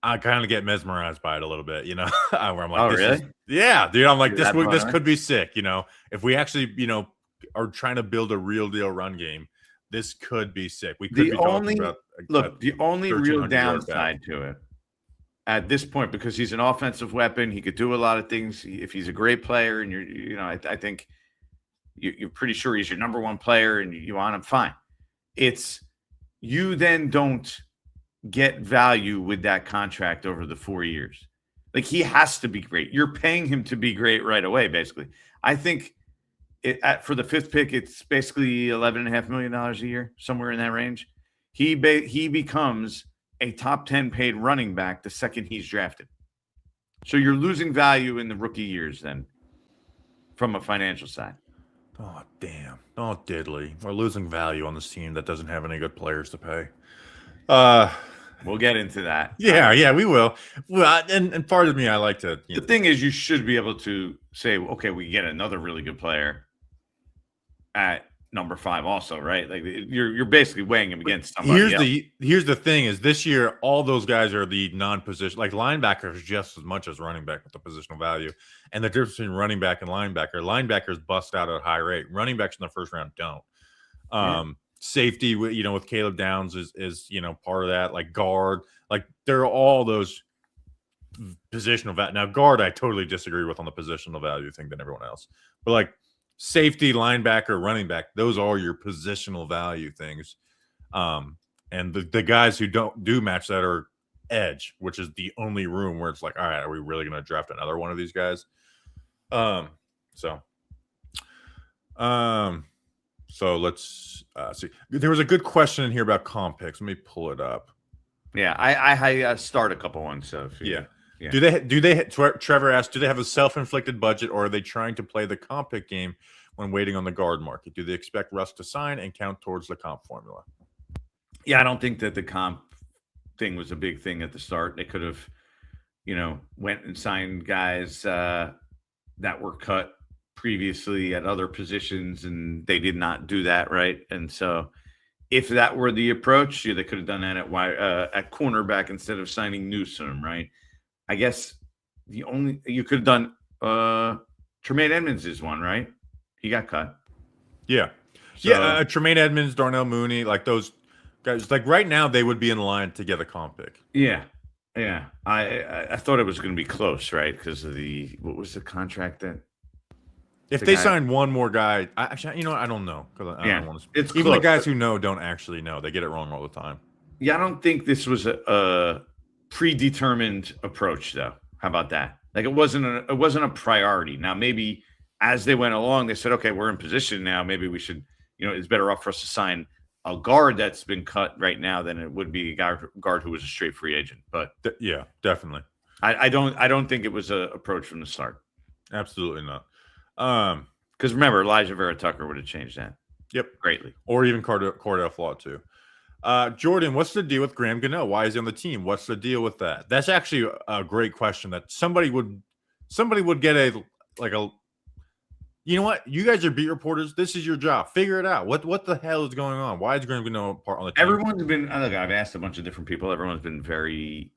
I kind of get mesmerized by it a little bit, where I'm like, Oh, really? Yeah, dude. I'm like, You're that this far could be sick, if we actually, are trying to build a real deal run game, this could be sick. We could be talking about the only real 1,300-yard back. downside to it at this point, because he's an offensive weapon, he could do a lot of things. If he's a great player, and I think you're pretty sure he's your number one player, and you want him, fine. It's you then don't get value with that contract over the 4 years. Like, he has to be great. You're paying him to be great right away, basically. I think for the 5th pick, it's basically $11.5 million a year, somewhere in that range. He becomes a top 10 paid running back the second he's drafted. So you're losing value in the rookie years then from a financial side. Oh, damn. Oh, diddly. We're losing value on this team that doesn't have any good players to pay. We'll get into that. Yeah, we will. Well, and part of me, I like to. The thing is, you should be able to say, okay, we get another really good player at number 5 also, right? Like, you're basically weighing him against somebody else. Here's the thing is, this year all those guys are the non-position, like linebackers just as much as running back with the positional value. And the difference between running back and linebackers bust out at a high rate. Running backs in the first round don't. Safety, with Caleb Downs is part of that. Like guard, like there are all those positional value. Now guard, I totally disagree with on the positional value thing than everyone else. But like safety, linebacker, running back, those are your positional value things. And the guys who do match that are edge, which is the only room where it's like, all right, are we really going to draft another one of these guys? So let's see. There was a good question in here about comp picks. Let me pull it up. Yeah, I start a couple ones. So yeah. Do they? Trevor asked, do they have a self-inflicted budget, or are they trying to play the comp pick game when waiting on the guard market? Do they expect Russ to sign and count towards the comp formula? Yeah, I don't think that the comp thing was a big thing at the start. They could have, went and signed guys that were cut previously at other positions, and they did not do that, right? And so if that were the approach, they could have done that at cornerback instead of signing Newsome, right? I guess you could have done Tremaine Edmonds is one, right? He got cut. Yeah. So, Tremaine Edmonds, Darnell Mooney, like those guys, like right now they would be in line to get a comp pick. Yeah. I thought it was going to be close, right? Because of what was the contract that? If they sign one more guy, I don't know, because I don't want to. It's even close, the guys who know don't actually know. They get it wrong all the time. Yeah, I don't think this was a predetermined approach, though. How about that? Like, it wasn't a priority. Now, maybe as they went along, they said, okay, we're in position now. Maybe we should, it's better off for us to sign a guard that's been cut right now than it would be a guard who was a straight free agent. But yeah, definitely. I don't think it was an approach from the start. Absolutely not. Because remember, Elijah Vera Tucker would have changed that. Yep, greatly. Or even Cordell Flott too. Jordan, what's the deal with Graham Gano? Why is he on the team? What's the deal with that? That's actually a great question that somebody would get you know what? You guys are beat reporters. This is your job. Figure it out. What the hell is going on? Why is Graham Gano part on the team? Everyone's been, look, I've asked a bunch of different people. Everyone's been very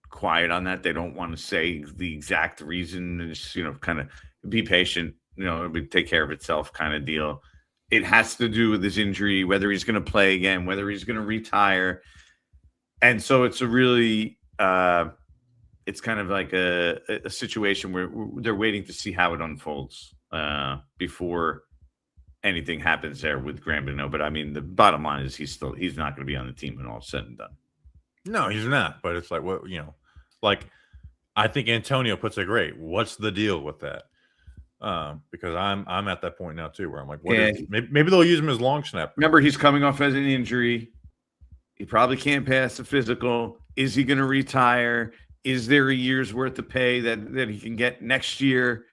quiet on that. They don't want to say the exact reason. It's, kind of be patient, it would take care of itself kind of deal. It has to do with his injury, whether he's going to play again, whether he's going to retire. And so it's a really, it's kind of like a situation where they're waiting to see how it unfolds before anything happens there with Graham Gano. But I mean, the bottom line is he's not going to be on the team when all is said and done. No, he's not. But it's like, like I think Antonio puts it great. What's the deal with that? Because I'm at that point now too, where I'm like, maybe they'll use him as long snap. Remember, he's coming off as an injury. He probably can't pass the physical. Is he going to retire? Is there a year's worth of pay that he can get next year?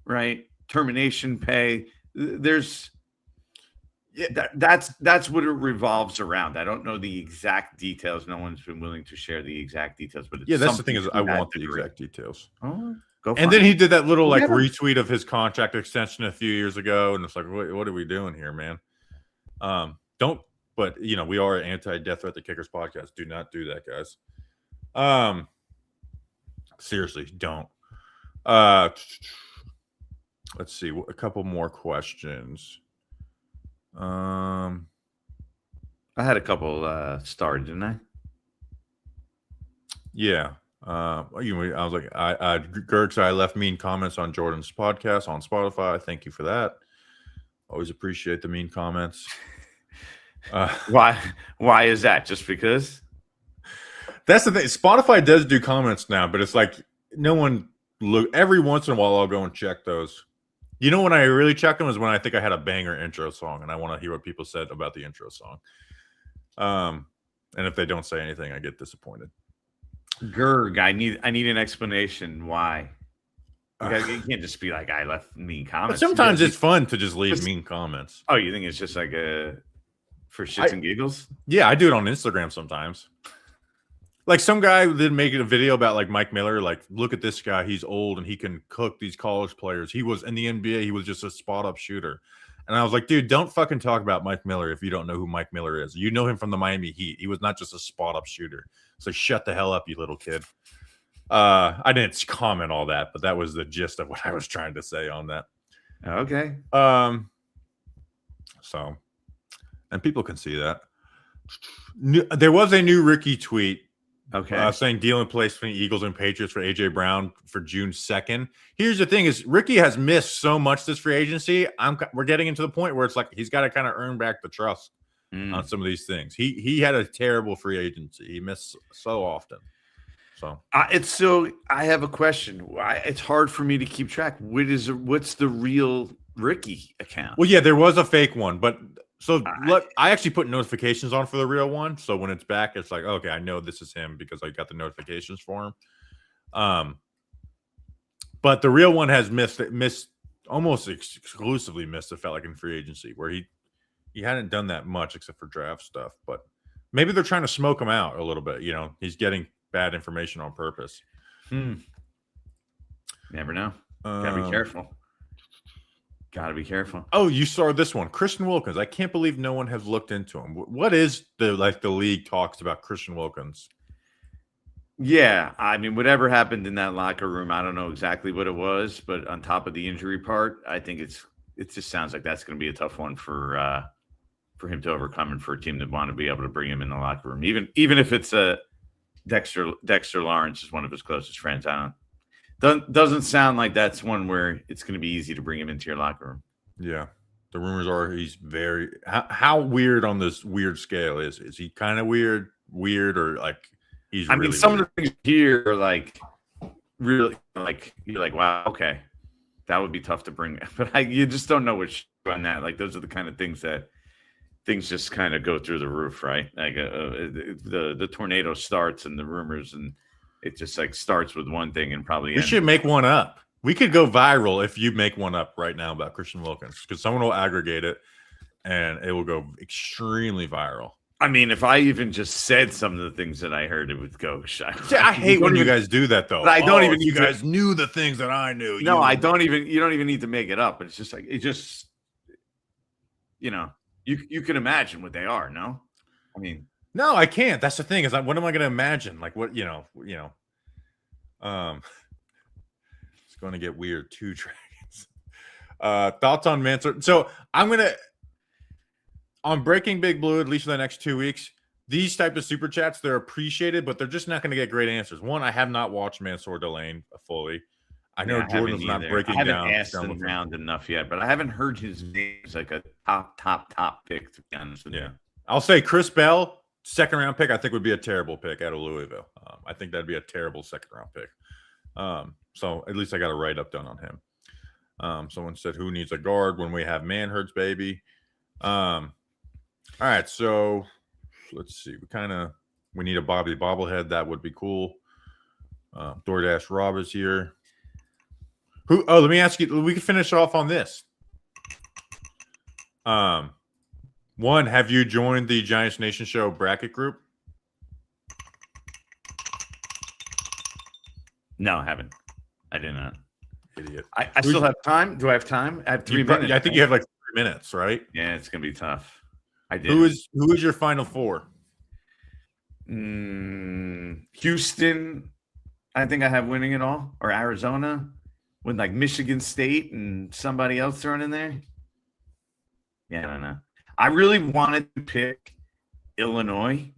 Right, termination pay. That's what it revolves around. I don't know the exact details. No one's been willing to share the exact details, but it's that's the thing is I to that want the degree. exact details. Oh, go And find then it. he did that little like Yeah. retweet of his contract extension a few years ago, and it's like, what are we doing here, man? But we are an anti-death threat the kickers podcast. Do not do that, guys. Seriously, don't. Let's see, a couple more questions. I had a couple started, didn't I? Yeah. I was like, Gertz, I left mean comments on Jordan's podcast on Spotify. Thank you for that. Always appreciate the mean comments. Why is that? Just because? That's the thing. Spotify does do comments now, but it's like no one look. Every once in a while, I'll go and check those. When I really check them is when I think I had a banger intro song and I want to hear what people said about the intro song. And if they don't say anything, I get disappointed. Gerg, I need an explanation why. You can't just be like, I left mean comments. But sometimes it's fun to just leave mean comments. Oh, you think it's just like for shits and giggles? Yeah, I do it on Instagram sometimes. Like some guy did make a video about like Mike Miller. Like, look at this guy. He's old and he can cook these college players. He was in the NBA. He was just a spot up shooter. And I was like, dude, don't fucking talk about Mike Miller if you don't know who Mike Miller is. You know him from the Miami Heat. He was not just a spot up shooter. So shut the hell up, you little kid. I didn't comment all that, but that was the gist of what I was trying to say on that. Okay. So, and people can see that. There was a new Ricky tweet. Okay. Saying deal in place between Eagles and Patriots for AJ Brown for June 2nd. Here's the thing: is Ricky has missed so much this free agency. We're getting into the point where it's like he's got to kind of earn back the trust on some of these things. He had a terrible free agency. He missed so often. So I have a question. Why it's hard for me to keep track. What's the real Ricky account? Well, yeah, there was a fake one, but. So look, I actually put notifications on for the real one. So when it's back, it's like, okay, I know this is him because I got the notifications for him. But the real one has missed almost exclusively missed, it felt like, in free agency, where he hadn't done that much except for draft stuff. But maybe they're trying to smoke him out a little bit. He's getting bad information on purpose. Never know. Gotta be careful. Got to be careful. Oh, you saw this one, Christian Wilkins. I can't believe no one has looked into him. What is the league talks about Christian Wilkins? Yeah, I mean, whatever happened in that locker room, I don't know exactly what it was, but on top of the injury part, I think it just sounds like that's going to be a tough one for him to overcome, and for a team that want to be able to bring him in the locker room, even if it's Dexter Lawrence is one of his closest friends. Doesn't sound like that's one where it's going to be easy to bring him into your locker room. Yeah. The rumors are he's very how weird on this weird scale is he kind of weird or like he's really some weird? of the things here are like really like you're like, wow, okay. That would be tough to bring, but you just don't know which on that. Like those are the kind of things that things just kind of go through the roof, right? Like the tornado starts and the rumors, and it just like starts with one thing and probably we should make one up. We could go viral if you make one up right now about Christian Wilkins, because someone will aggregate it and it will go extremely viral. I mean, if I even just said some of the things that I heard, it would go. I hate when you guys do that, though. I don't even. You guys knew the things that I knew. No, I don't even. You don't even need to make it up. It's just like it just. You can imagine what they are. No, I mean, no, I can't. That's the thing. Is what am I going to imagine? Like what it's going to get weird. 2 dragons. Thoughts on Mansour? So I'm gonna. On Breaking Big Blue, at least for the next 2 weeks, these type of super chats, they're appreciated, but they're just not going to get great answers. One, I have not watched Mansour Delane fully. I know Jordan's not breaking down. I haven't asked him around enough yet, but I haven't heard his name as like a top pick, to be honest with you. I'll say Chris Bell, 2nd round pick, I think would be a terrible pick out of Louisville. I think that'd be a terrible 2nd round pick. So at least I got a write-up done on him. Someone said, who needs a guard when we have Manhurts, baby? All right, so let's see. We need a Bobby bobblehead. That would be cool. DoorDash Rob is here. Let me ask you. We can finish off on this. One, have you joined the Giants Nation Show bracket group? No, I haven't. I did not. Idiot. I still have time. Do I have time? I have 3 minutes. I think you have like 3 minutes, right? Yeah, it's gonna be tough. I did. Who is your final four? Houston. I think I have winning it all, or Arizona, with like Michigan State and somebody else thrown in there. Yeah, I don't know. I really wanted to pick Illinois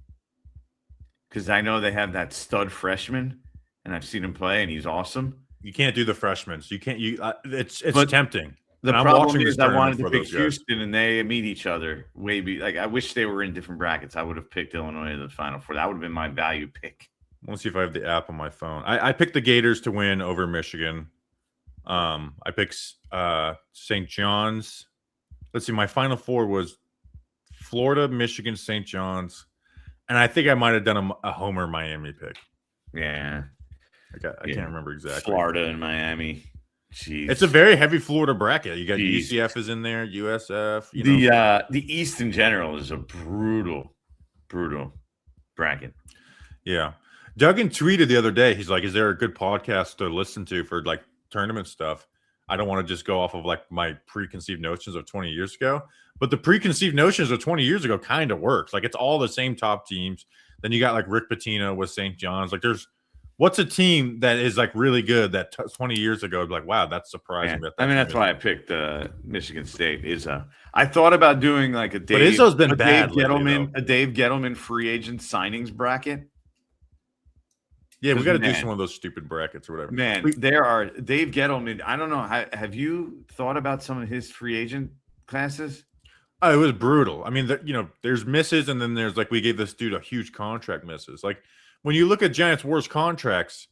because I know they have that stud freshman, and I've seen him play, and he's awesome. You can't do the freshmen. So you can't. It's But tempting. The I'm problem watching this is I wanted to tournament pick for those guys. Houston, and they meet each other like I wish they were in different brackets. I would have picked Illinois in the Final Four. That would have been my value pick. Let's see if I have the app on my phone. I picked the Gators to win over Michigan. I picked St. John's. Let's see. My Final Four was Florida, Michigan, St. John's, and I think I might have done a Homer Miami pick. Yeah, I can't remember exactly. Florida and Miami. Jeez. It's a very heavy Florida bracket. You got Jeez. UCF is in there, USF. The East in general is a brutal bracket. Yeah. Duggan tweeted the other day. He's like, "Is there a good podcast to listen to for like tournament stuff? I don't want to just go off of like my preconceived notions of 20 years ago." But the preconceived notions of 20 years ago kind of works. Like it's all the same top teams. Then you got like Rick Pitino with St. John's. Like what's a team that is like really good that 20 years ago would be like, wow, that's surprising. Yeah. That's why I picked Michigan State. I thought about doing like a Dave, but Izzo's been bad. A Dave Gettleman free agent signings bracket. Yeah, we got to do some of those stupid brackets or whatever. Man, there are Dave Gettleman. I don't know. Have you thought about some of his free agent classes? Oh, it was brutal. I mean, there's misses, and then there's like we gave this dude a huge contract misses. Like when you look at Giants' worst contracts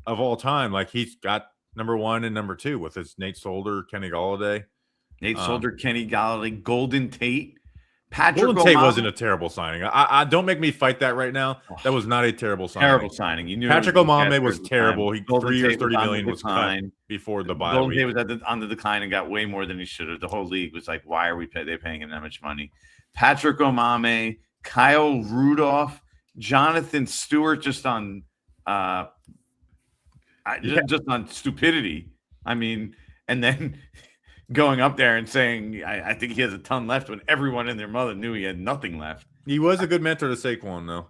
of all time, like he's got number 1 and number 2 with his Nate Solder, Kenny Galladay. Kenny Galladay, Golden Tate. Golden Tate wasn't a terrible signing. I don't make me fight that right now. That was not a terrible signing. Terrible signing. You knew Patrick Omameh was terrible. He 3 years, $30 million was cut before the bye week. Golden Tate was on the decline and got way more than he should have. The whole league was like, why are they paying him that much money? Patrick Omameh, Kyle Rudolph, Jonathan Stewart, just on stupidity. I mean, and then going up there and saying, I think he has a ton left when everyone and their mother knew he had nothing left. He was a good mentor to Saquon, though.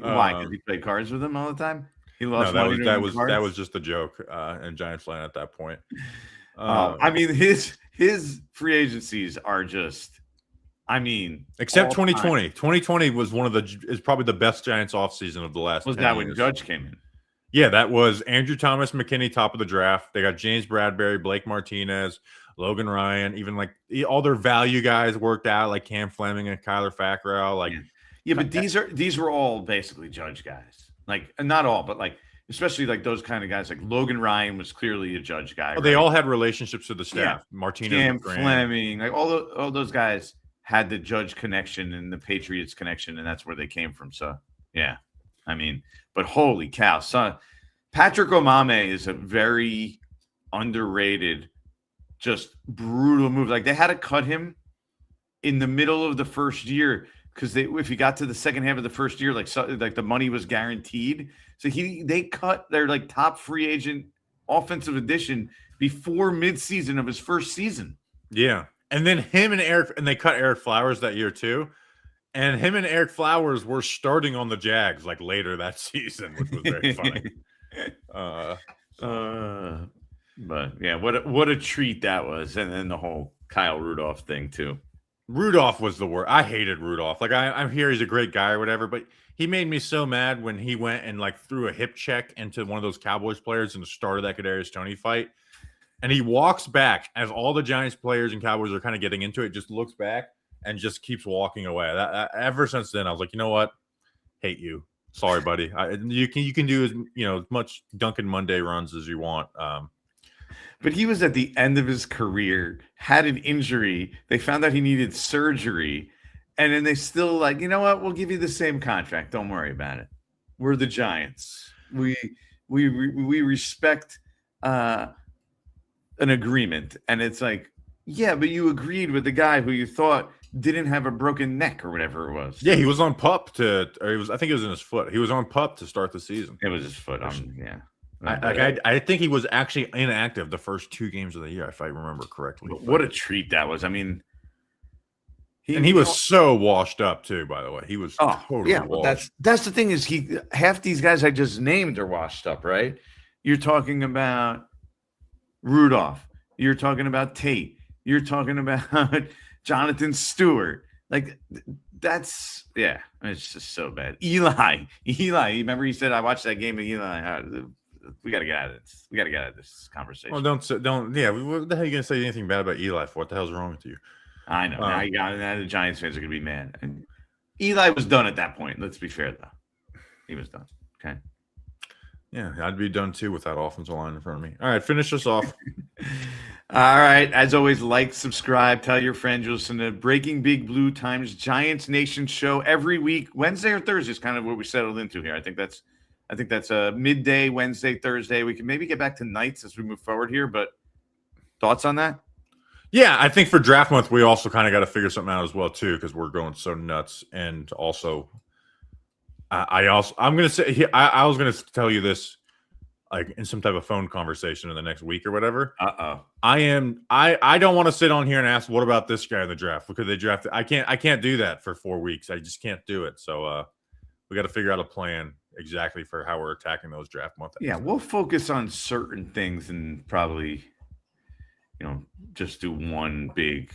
Why? Because he played cards with him all the time? He lost money that was just a joke in Giants land at that point. I mean, his free agencies are just, except 2020. 2020 was is probably the best Giants offseason of the last 10 years. When Judge came in? Yeah, that was Andrew Thomas McKinney, top of the draft. They got James Bradbury, Blake Martinez, Logan Ryan, even like all their value guys worked out, like Cam Fleming and Kyler Fackrell. Like, yeah, but these were all basically Judge guys. Like, not all, but like especially like those kind of guys. Like Logan Ryan was clearly a Judge guy. They all had relationships with the staff. Yeah. Martinez, Cam Fleming, like all those guys had the Judge connection and the Patriots connection, and that's where they came from. So yeah, but holy cow, son, Patrick Omameh is a very underrated, just brutal move. Like they had to cut him in the middle of the first year because if he got to the second half of the first year, like the money was guaranteed. So they cut their like top free agent offensive addition before midseason of his first season. Yeah, and then they cut Eric Flowers that year too. And him and Eric Flowers were starting on the Jags like later that season, which was very funny. But yeah, what a treat that was, and then the whole Kyle Rudolph thing too. Rudolph was the worst. I hated Rudolph. Like I'm here, he's a great guy or whatever, but he made me so mad when he went and like threw a hip check into one of those Cowboys players in the start of that Kadarius Toney fight, and he walks back as all the Giants players and Cowboys are kind of getting into it. Just looks back and just keeps walking away. Ever since then, I was like, you know what? Hate you. Sorry, buddy. You can do as much Duncan Monday runs as you want. But he was at the end of his career, had an injury. They found out he needed surgery, and then they still like, you know what? We'll give you the same contract. Don't worry about it. We're the Giants. We respect an agreement, and it's like, yeah, but you agreed with the guy who you thought didn't have a broken neck or whatever it was. Yeah, he was on pup I think it was in his foot. He was on pup to start the season. It was his foot. Yeah. I think he was actually inactive the first 2 games of the year, if I remember correctly. But what a treat that was. I mean, he was so washed up too, by the way. He was totally washed. Well, that's the thing is half these guys I just named are washed up, right? You're talking about Rudolph. You're talking about Tate. You're talking about Jonathan Stewart. Like it's just so bad. Eli, remember he said, I watched that game of Eli. We got to get out of this. We got to get out of this conversation. Well, don't. Yeah, what the hell are you going to say anything bad about Eli for? What the hell's wrong with you? I know. Now the Giants fans are going to be mad. And Eli was done at that point. Let's be fair, though. He was done. Okay. Yeah, I'd be done too with that offensive line in front of me. All right, finish us off. All right. As always, like, subscribe, tell your friends. You listen to Breaking Big Blue Times Giants Nation show every week. Wednesday or Thursday is kind of what we settled into here. I think that's a midday, Wednesday, Thursday. We can maybe get back to nights as we move forward here, but thoughts on that? Yeah, I think for draft month, we also kind of got to figure something out as well, too, because we're going so nuts. And also, I was going to tell you this like in some type of phone conversation in the next week or whatever. I don't want to sit on here and ask, what about this guy in the draft? Because they drafted. I can't do that for 4 weeks. I just can't do it. So we got to figure out a plan exactly for how we're attacking those draft months. Yeah, we'll focus on certain things and probably, just do one big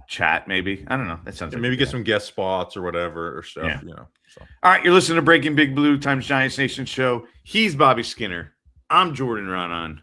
chat, maybe. I don't know. That sounds maybe get some guest spots or whatever or stuff, So. All right, you're listening to Breaking Big Blue Times Giants Nation show. He's Bobby Skinner. I'm Jordan Raanan.